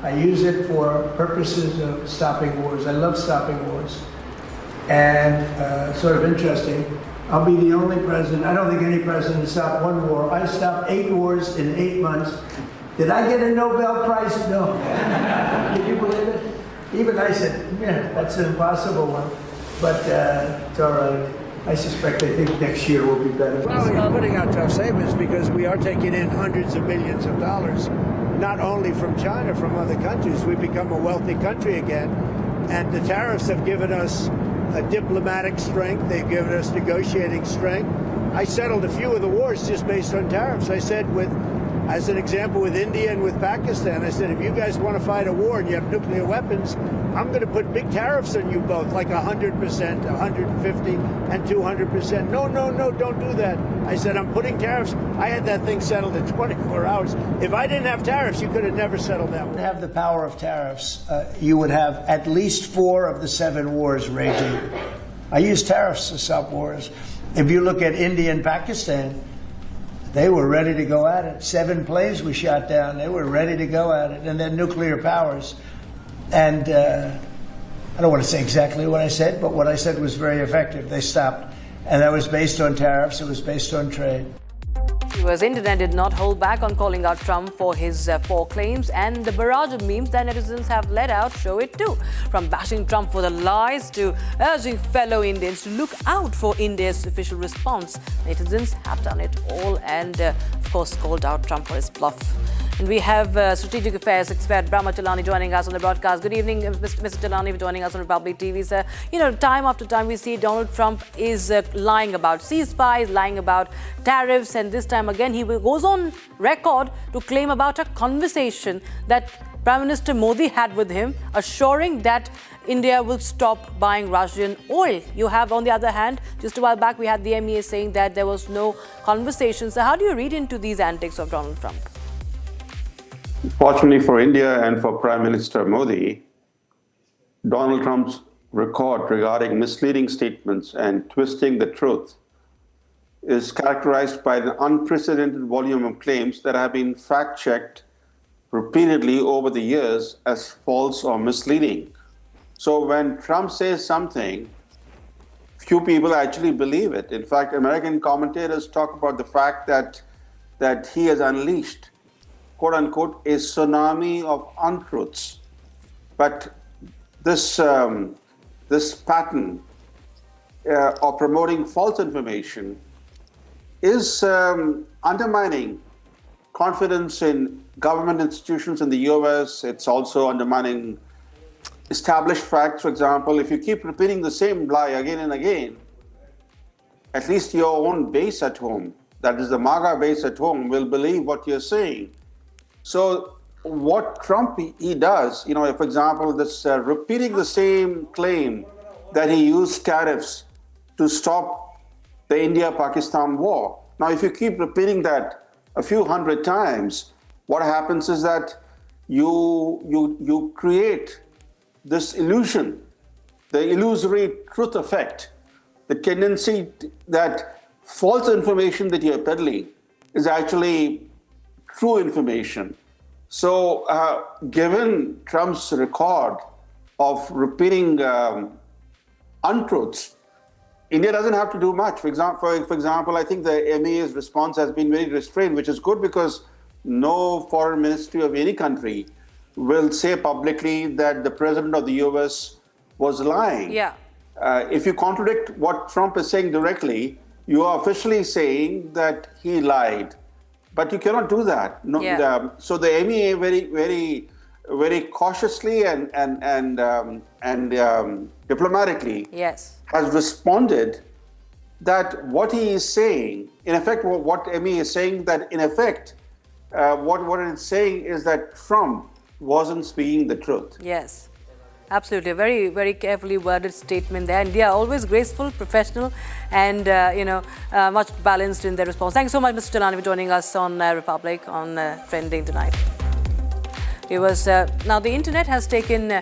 I use it for purposes of stopping wars. I love stopping wars. And sort of interesting, I'll be the only president, I don't think any president stopped one war. I stopped 8 wars in 8 months. Did I get a Nobel Prize? No. Did you believe it? Even I said, yeah, that's an impossible one. But it's all right. I think next year will be better. Well, we're putting out tough statements because we are taking in hundreds of millions of dollars, not only from China, from other countries. We've become a wealthy country again. And the tariffs have given us a diplomatic strength. They've given us negotiating strength. I settled a few of the wars just based on tariffs. I said, as an example, with India and with Pakistan, I said, if you guys want to fight a war and you have nuclear weapons, I'm going to put big tariffs on you both, like 100%, 150, and 200%. No, don't do that. I said, I'm putting tariffs. I had that thing settled in 24 hours. If I didn't have tariffs, you could have never settled that one. Have the power of tariffs, you would have at least 4 of the 7 wars raging. I use tariffs to stop wars. If you look at India and Pakistan, they were ready to go at it. 7 planes we shot down. They were ready to go at it. And then nuclear powers. And I don't want to say exactly what I said, but what I said was very effective. They stopped. And that was based on tariffs. It was based on trade. US internet did not hold back on calling out Trump for his 4 claims, and the barrage of memes that netizens have let out show it too. From bashing Trump for the lies to urging fellow Indians to look out for India's official response, netizens have done it all and, of course, called out Trump for his bluff. And we have strategic affairs expert Brahma Chalani joining us on the broadcast. Good evening, Mr. Chalani, for joining us on Republic TV, sir. You know, time after time we see Donald Trump is lying about ceasefires, lying about tariffs, and this time again he goes on record to claim about a conversation that Prime Minister Modi had with him, assuring that India will stop buying Russian oil. You have, on the other hand, just a while back we had the MEA saying that there was no conversation. So how do you read into these antics of Donald Trump? Fortunately for India and for Prime Minister Modi, Donald Trump's record regarding misleading statements and twisting the truth is characterized by the unprecedented volume of claims that have been fact-checked repeatedly over the years as false or misleading. So when Trump says something, few people actually believe it. In fact, American commentators talk about the fact that he has unleashed, quote unquote, a tsunami of untruths. But this pattern of promoting false information is undermining confidence in government institutions in the US. It's also undermining established facts. For example, if you keep repeating the same lie again and again, at least your own base at home, that is the MAGA base at home, will believe what you're saying. So what Trump he does, for example, this repeating the same claim that he used tariffs to stop the India-Pakistan war. Now, if you keep repeating that a few hundred times, what happens is that you create this illusion, the illusory truth effect, the tendency that false information that you're peddling is actually true information. So given Trump's record of repeating untruths, India doesn't have to do much. For example, I think the MEA's response has been very restrained, which is good because no foreign ministry of any country will say publicly that the president of the US was lying. Yeah. If you contradict what Trump is saying directly, you are officially saying that he lied. But you cannot do that. No, Yeah. So the MEA very cautiously and diplomatically has responded that what he is saying, in effect, what MEA is saying, that in effect, what it is saying is that Trump wasn't speaking the truth. Yes. Absolutely, a very, very carefully worded statement there. And yeah, always graceful, professional, and much balanced in their response. Thanks so much, Mr. Jalani, for joining us on Republic on Trending tonight. It was now the internet has been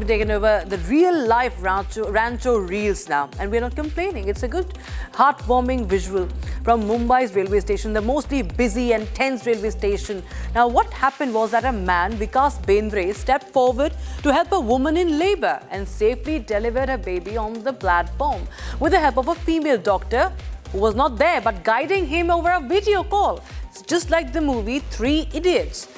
taken over the real life rancho reels now, and we're not complaining. It's a good, heartwarming visual from Mumbai's railway station, the mostly busy and tense railway station. Now, what happened was that a man, Vikas Bendre, stepped forward to help a woman in labor and safely delivered her baby on the platform with the help of a female doctor who was not there but guiding him over a video call. It's just like the movie Three Idiots.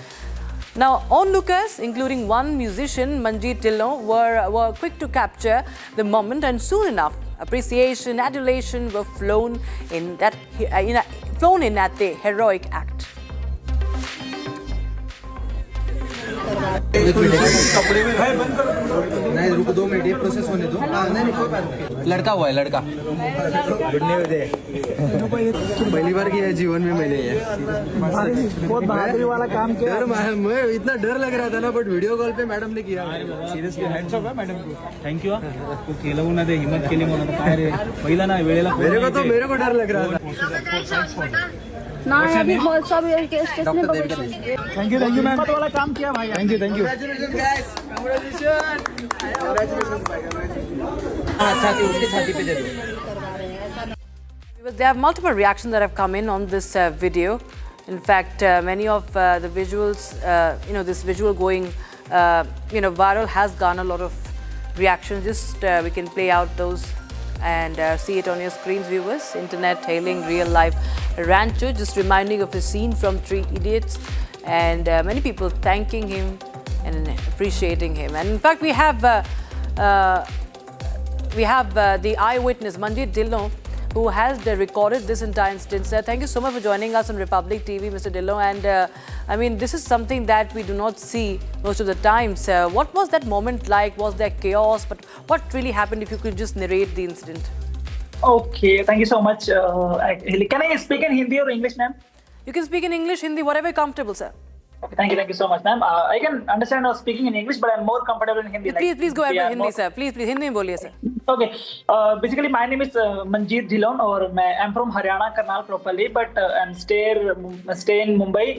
Now, onlookers, including one musician, Manjeet Dillon, were quick to capture the moment, and soon enough, appreciation, adulation were flown in at the heroic act. नहीं रुको 2 minute ये process होने दो नहीं कोई बात नहीं लड़का हुआ है लड़का पहली बार किया है जीवन में मैंने ये बहुत बहादुरी वाला काम किया मैं इतना डर लग रहा था ना बट वीडियो कॉल पे मैडम ने किया सीरियसली हैंड्स ऑफ है मैडम को थैंक यू तू केलं ना दे हिम्मत केली म्हणून काय रे पहिला ना वेळेला मेरे को डर लग रहा था ना अभी बहुत सब स्टेशन में थैंक यू मैम वाला काम किया भाई थैंक यू कांग्रेचुलेशन गाइस अच्छा उसके छाती पे दे दो. There are multiple reactions that have come in on this video. In fact, many of the visuals, this visual going, viral has garnered a lot of reactions. Just we can play out those and see it on your screens, viewers. Internet hailing real life rancho, just reminding of a scene from Three Idiots, and many people thanking him and appreciating him. And in fact, we have the eyewitness, Manjeet Dillon, who has recorded this entire instance. Thank you so much for joining us on Republic TV, Mr. Dillon. And this is something that we do not see most of the times. What was that moment like? Was there chaos? But what really happened, if you could just narrate the incident? Okay, thank you so much. Can I speak in Hindi or English, ma'am? You can speak in English, Hindi, whatever you're comfortable, sir. Okay, thank you so much, ma'am. I can understand I was speaking in English, but I'm more comfortable in Hindi. Please go ahead with Hindi, sir. Please, Hindi में बोलिए, sir. Okay, basically my name is Manjeet Dillon, और I'm from Haryana, Karnal properly, but I'm stay in Mumbai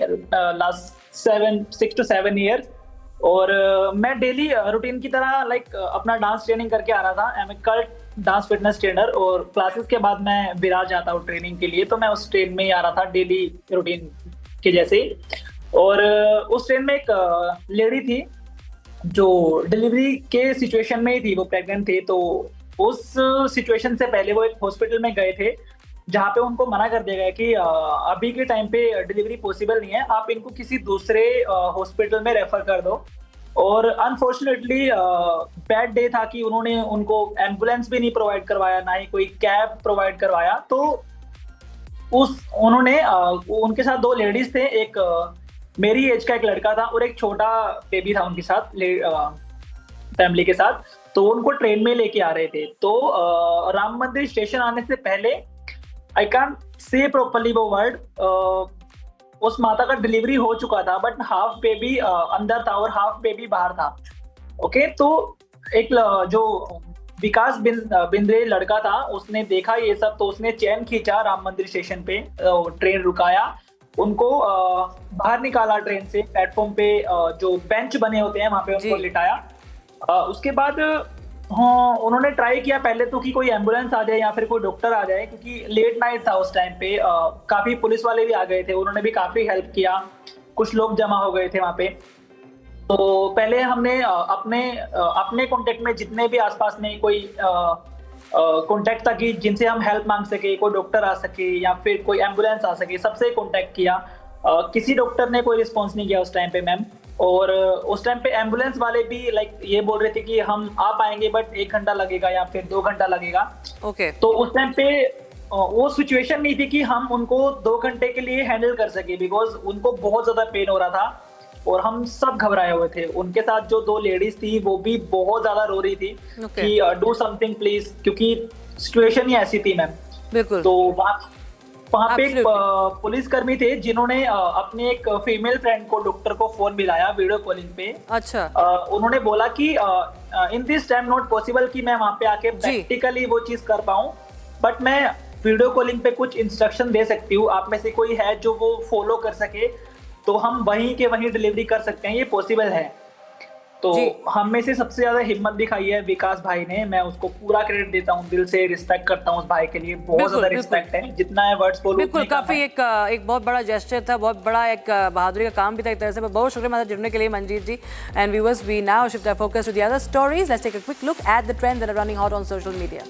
last 6 to 7 years. और मैं daily routine की तरह अपना dance training करके आ रहा था. I'm a cult dance fitness trainer, और क्लासेस के बाद मैं विरार जाता हूँ ट्रेनिंग के लिए, तो मैं उस ट्रेन में ही आ रहा था डेली रूटीन के जैसे ही. और उस ट्रेन में एक लेडी थी जो डिलीवरी के सिचुएशन में ही थी, वो प्रेग्नेंट थी. तो उस सिचुएशन से पहले वो एक हॉस्पिटल में गए थे जहाँ पे उनको मना कर दिया गया कि अभी के टाइम पे डिलीवरी पॉसिबल नहीं है, आप इनको किसी दूसरे हॉस्पिटल में रेफर कर दो. और अनफॉर्चुनेटली बैड डे था कि उन्होंने उनको एम्बुलेंस भी नहीं प्रोवाइड करवाया, ना ही कोई कैब प्रोवाइड करवाया. तो उन्होंने उनके साथ 2 लेडीज थे, एक मेरी एज का एक लड़का था और एक छोटा बेबी था उनके साथ फैमिली के साथ। तो उनको ट्रेन में लेके आ रहे थे। तो राम मंदिर स्टेशन आने से पहले आई कांट से प्रॉपर्ली वो वर्ड, उस माता का डिलीवरी हो चुका था बट हाफ बेबी अंदर था और हाफ बेबी बाहर था। ओके, तो एक जो विकास बिंद्रे लड़का था उसने देखा ये सब, तो उसने चैन खींचा राम मंदिर स्टेशन पे, ट्रेन रुकाया, उनको बाहर निकाला ट्रेन से, प्लेटफॉर्म पे जो बेंच बने होते हैं वहां पे उनको लिटाया। उसके बाद उन्होंने ट्राई किया पहले तो कि कोई एम्बुलेंस आ जाए या फिर कोई डॉक्टर आ जाए, क्योंकि लेट नाइट था उस टाइम पे, काफी पुलिस वाले भी आ गए थे, उन्होंने भी काफी हेल्प किया, कुछ लोग जमा हो गए थे वहां पे। तो पहले हमने अपने कांटेक्ट में जितने भी आसपास में कोई कांटेक्ट था कि जिनसे हम हेल्प मांग सके, कोई डॉक्टर आ सके या फिर कोई एम्बुलेंस आ सके, सबसे कांटेक्ट किया। किसी डॉक्टर ने कोई रिस्पॉन्स नहीं किया उस टाइम पे मैम। और उस टाइम पे एम्बुलेंस वाले भी ये बोल रहे थे कि हम आ पाएंगे बट 1 घंटा लगेगा या फिर 2 घंटा लगेगा। ओके। तो उस टाइम पे वो सिचुएशन नहीं थी कि हम उनको 2 घंटे के लिए हैंडल कर सके, बिकॉज उनको बहुत ज्यादा पेन हो रहा था और हम सब घबराए हुए थे। उनके साथ जो 2 लेडीज थी वो भी बहुत ज्यादा रो रही थी कि डू समथिंग प्लीज, क्योंकि सिचुएशन ही ऐसी थी मैम। बिल्कुल। तो वहाँ पे पुलिस कर्मी थे जिन्होंने अपने एक फीमेल फ्रेंड को, डॉक्टर को फोन मिलाया वीडियो कॉलिंग पे। अच्छा। उन्होंने बोला कि in this time not possible कि मैं वहाँ पे आके प्रैक्टिकली वो चीज कर पाऊँ, बट मैं वीडियो कॉलिंग पे कुछ इंस्ट्रक्शन दे सकती हूँ, आप में से कोई है जो वो फॉलो कर सके तो हम वहीं के वहीं डिलीवरी कर सकते हैं, ये पॉसिबल है। तो हम में से सबसे ज्यादा हिम्मत दिखाई है विकास भाई ने, मैं उसको पूरा क्रेडिट देता हूँ, दिल से रिस्पेक्ट करता हूँ उस भाई के लिए, बहुत ज्यादा रिस्पेक्ट है, जितना है वर्ड्स बोलूं। बिल्कुल, काफी एक बहुत बड़ा जेस्चर था, बहुत बड़ा एक बहादुरी का काम भी था एक तरह से। बहुत शुक्रिया हमारे जुड़ने के लिए Manjeet ji. And viewers, we now shift our focus to the other stories. Let's take a quick look at the trends that are running hot on social media.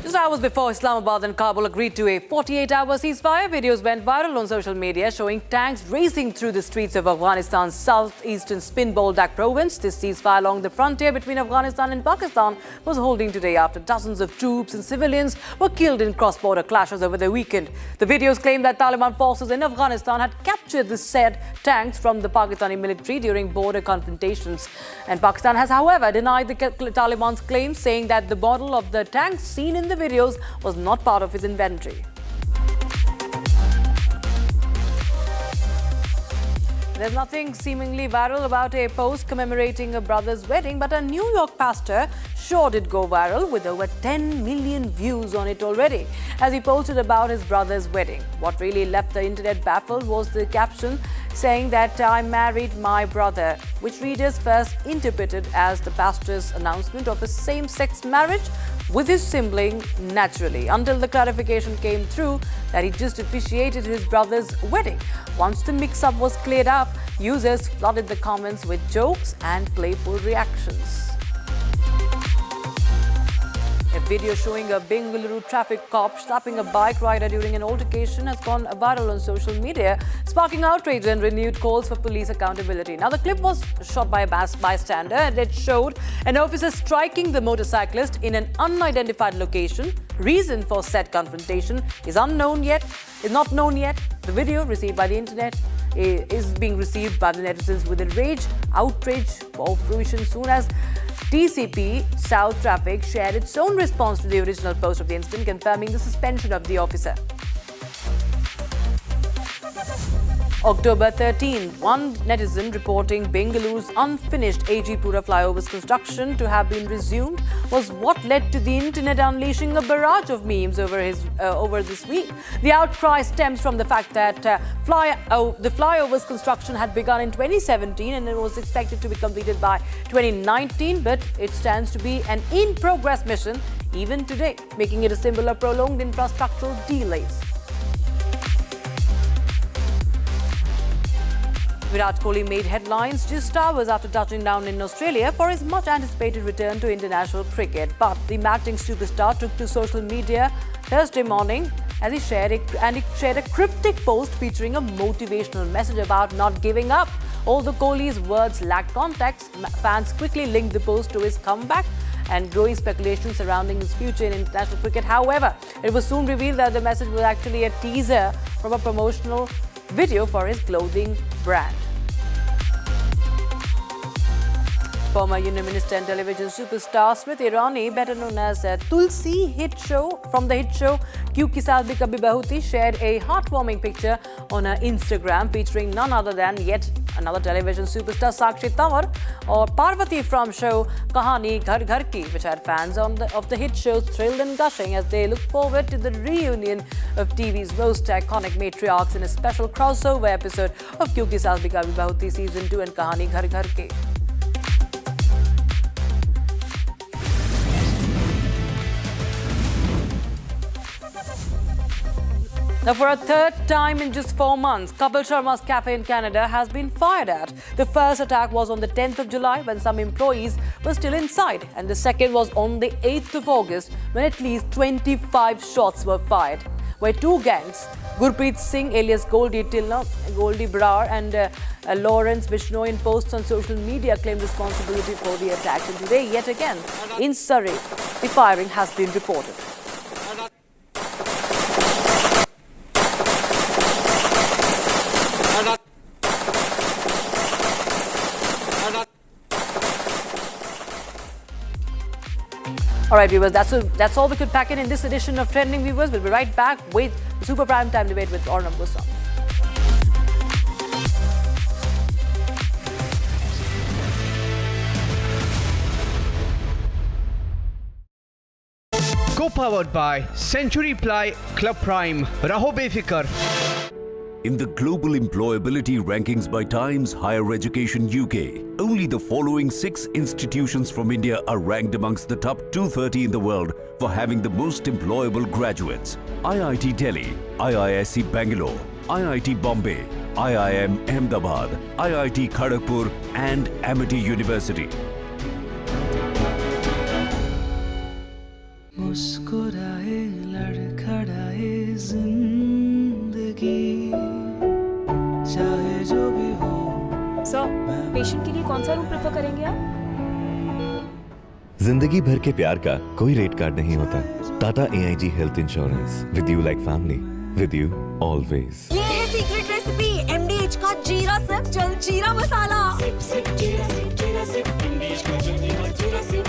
Just hours before Islamabad and Kabul agreed to a 48-hour ceasefire, videos went viral on social media showing tanks racing through the streets of Afghanistan's southeastern Spin-Boldak province. This ceasefire along the frontier between Afghanistan and Pakistan was holding today after dozens of troops and civilians were killed in cross-border clashes over the weekend. The videos claim that Taliban forces in Afghanistan had captured the said tanks from the Pakistani military during border confrontations. And Pakistan has, however, denied the Taliban's claims, saying that the model of the tanks seen in the videos was not part of his inventory. There's nothing seemingly viral about a post commemorating a brother's wedding, but a New York pastor sure did go viral with over 10 million views on it already as he posted about his brother's wedding. What really left the internet baffled was the caption saying that I married my brother, which readers first interpreted as the pastor's announcement of a same-sex marriage with his sibling naturally, until the clarification came through that he just officiated his brother's wedding. Once the mix-up was cleared up, users flooded the comments with jokes and playful reactions. A video showing a Bengaluru traffic cop slapping a bike rider during an altercation has gone viral on social media, sparking outrage and renewed calls for police accountability. Now, the clip was shot by a bystander and it showed an officer striking the motorcyclist in an unidentified location. Reason for said confrontation is not known yet. The video received by the internet is being received by the netizens with enrage, outrage for fruition soon as TCP South Traffic shared its own response to the original post of the incident, confirming the suspension of the officer. October 13, one netizen reporting Bengaluru's unfinished AG Pura flyover's construction to have been resumed was what led to the internet unleashing a barrage of memes over this week. The outcry stems from the fact that the flyover's construction had begun in 2017 and it was expected to be completed by 2019, but it stands to be an in-progress mission even today, making it a symbol of prolonged infrastructural delays. Virat Kohli made headlines just hours after touching down in Australia for his much-anticipated return to international cricket. But the matching superstar took to social media Thursday morning as he shared a cryptic post featuring a motivational message about not giving up. Although Kohli's words lacked context, fans quickly linked the post to his comeback and growing speculation surrounding his future in international cricket. However, it was soon revealed that the message was actually a teaser from a promotional video for his clothing brand. Former Union Minister and television superstar Smriti Irani, better known as Tulsi from the hit show Kyun Ki Saas Bhi Kabhi Bahu Thi, shared a heartwarming picture on her Instagram featuring none other than yet another television superstar Sakshi Tanwar or Parvati from show Kahani Ghar Ghar Ki, which had fans of the hit show thrilled and gushing as they look forward to the reunion of TV's most iconic matriarchs in a special crossover episode of Kyun Ki Saas Bhi Kabhi Bahu Thi Season 2 and Kahani Ghar Ghar Ki. Now, for a third time in just 4 months, Kapil Sharma's cafe in Canada has been fired at. The first attack was on the 10th of July when some employees were still inside, and the second was on the 8th of August when at least 25 shots were fired, where two gangs, Gurpreet Singh alias Goldie Tilna, Goldie Brar and Lawrence Bishnoi in posts on social media claimed responsibility for the attack. And today, yet again, in Surrey, the firing has been reported. All right, viewers, that's all we could pack in this edition of Trending, viewers. We'll be right back with the Super Prime Time Debate with Arnab Goswami. Co-powered by Century Ply Club Prime. Raho befikar. In the global employability rankings by Times Higher Education UK, only the following 6 institutions from India are ranked amongst the top 230 in the world for having the most employable graduates: IIT Delhi, IISc Bangalore, IIT Bombay, IIM Ahmedabad, IIT Kharagpur and Amity University. मुस्कुराए लड़खड़ाए जिंदगी चाहे जो भी हो। Sir, patient के लिए कौन सा रूम प्रेफर करेंगे आप? जिंदगी भर के प्यार का कोई रेट कार्ड नहीं होता। Tata AIG health insurance, with you like family, with you always. ये है सीक्रेट रेसिपी MDH का जीरा सिप जलजीरा मसाला। सिप सिप जीरा सिप MDH का जलजीरा जीरा सिप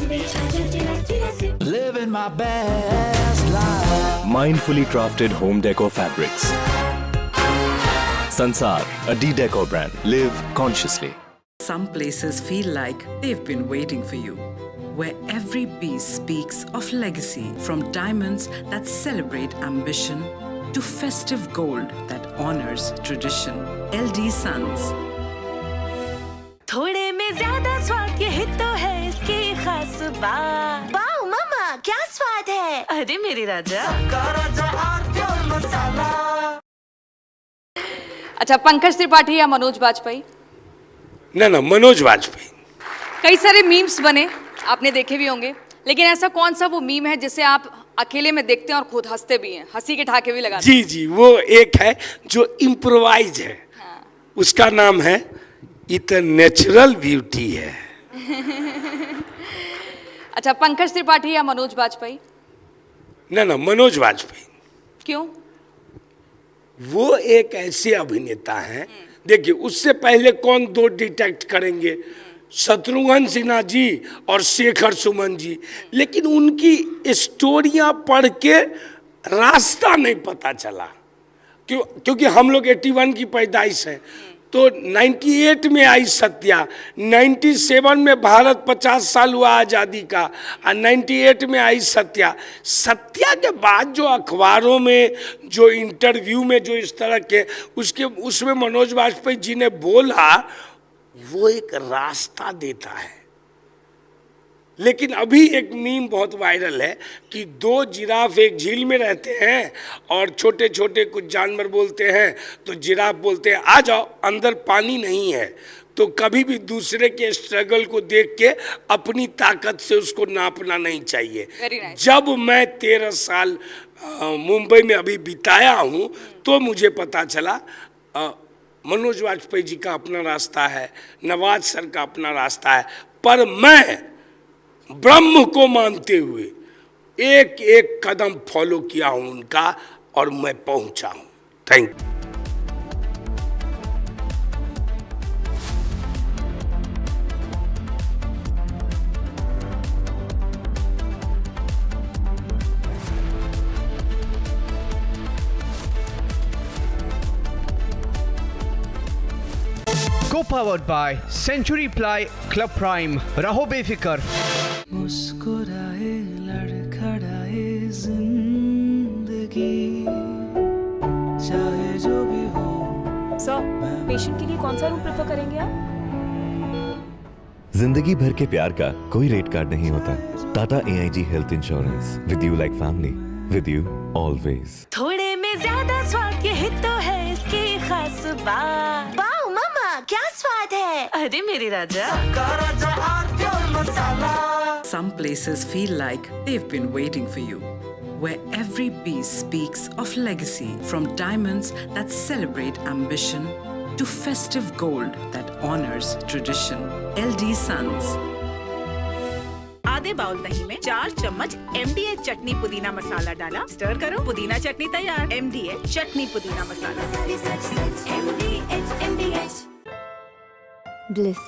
MDH का जलजीरा जीरा SIP. Living my best life. Mindfully crafted home decor fabrics. Sansar, a D-Decor brand. Live consciously. Some places feel like they've been waiting for you, where every piece speaks of legacy, from diamonds that celebrate ambition to festive gold that honors tradition. LD Sons. थोड़े में ज्यादा स्वाद ये तो है इसकी खास बात। वाओ मामा, क्या स्वाद है? अरे मेरे राजा। अच्छा, पंकज त्रिपाठी या मनोज वाजपेयी? ना मनोज वाजपेयी। कई सारे मीम्स बने, आपने देखे भी होंगे, लेकिन ऐसा कौन सा वो मीम है जिसे आप अकेले में देखते हैं और खुद हंसते भी हैं, हंसी के ठाके भी लगाते हैं? जी, वो एक है जो इम्प्रोवाइज है। हाँ। उसका नाम है इट नेचुरल ब्यूटी है। अच्छा, पंकज त्रिपाठी या मनोज वाजपेयी? ना मनोज वाजपेयी। क्यों? वो एक ऐसे अभिनेता हैं, देखिए उससे पहले कौन दो डिटेक्ट करेंगे, शत्रुघ्न सिन्हा जी और शेखर सुमन जी, लेकिन उनकी स्टोरियां पढ़ के रास्ता नहीं पता चला। क्योंकि हम लोग 81 की पैदाइश है, तो 98 में आई सत्या, 97 में भारत 50 साल हुआ आज़ादी का, और 98 में आई सत्या। सत्या के बाद जो अखबारों में, जो इंटरव्यू में जो इस तरह के उसमें मनोज वाजपेयी जी ने बोला, वो एक रास्ता देता है। लेकिन अभी एक मीम बहुत वायरल है कि 2 जिराफ एक झील में रहते हैं और छोटे छोटे कुछ जानवर बोलते हैं, तो जिराफ बोलते हैं आ जाओ, अंदर पानी नहीं है। तो कभी भी दूसरे के स्ट्रगल को देख के अपनी ताकत से उसको नापना नहीं चाहिए। nice. जब मैं 13 साल मुंबई में अभी बिताया हूँ, तो मुझे पता चला मनोज वाजपेयी जी का अपना रास्ता है, नवाज सर का अपना रास्ता है, पर मैं ब्रह्म को मानते हुए एक एक कदम फॉलो किया हूं उनका और मैं पहुंचा हूं। Thank you. Co-powered by Century Ply Club Prime. रहो बेफिक्र। मुस्कुराए लड़खड़ाए जिंदगी चाहे जो भी हो। सर, पेशेंट के लिए कौन सा रूम प्रेफर करेंगे आप? जिंदगी भर के प्यार का कोई रेट कार्ड नहीं होता। Tata AIG health insurance, with you like family, with you always. थोड़े में ज्यादा स्वाद, यही तो है इसकी खास बात। वाओ मामा, क्या स्वाद है। अरे मेरे राजा। Some places feel like they've been waiting for you, where every piece speaks of legacy, from diamonds that celebrate ambition to festive gold that honors tradition. LD Sons. आधे बाउल दही में 4 चम्मच MDH चटनी पुदीना मसाला डाला, स्टर करो, पुदीना चटनी तैयार। MDH चटनी पुदीना मसाला। MDH। Bliss।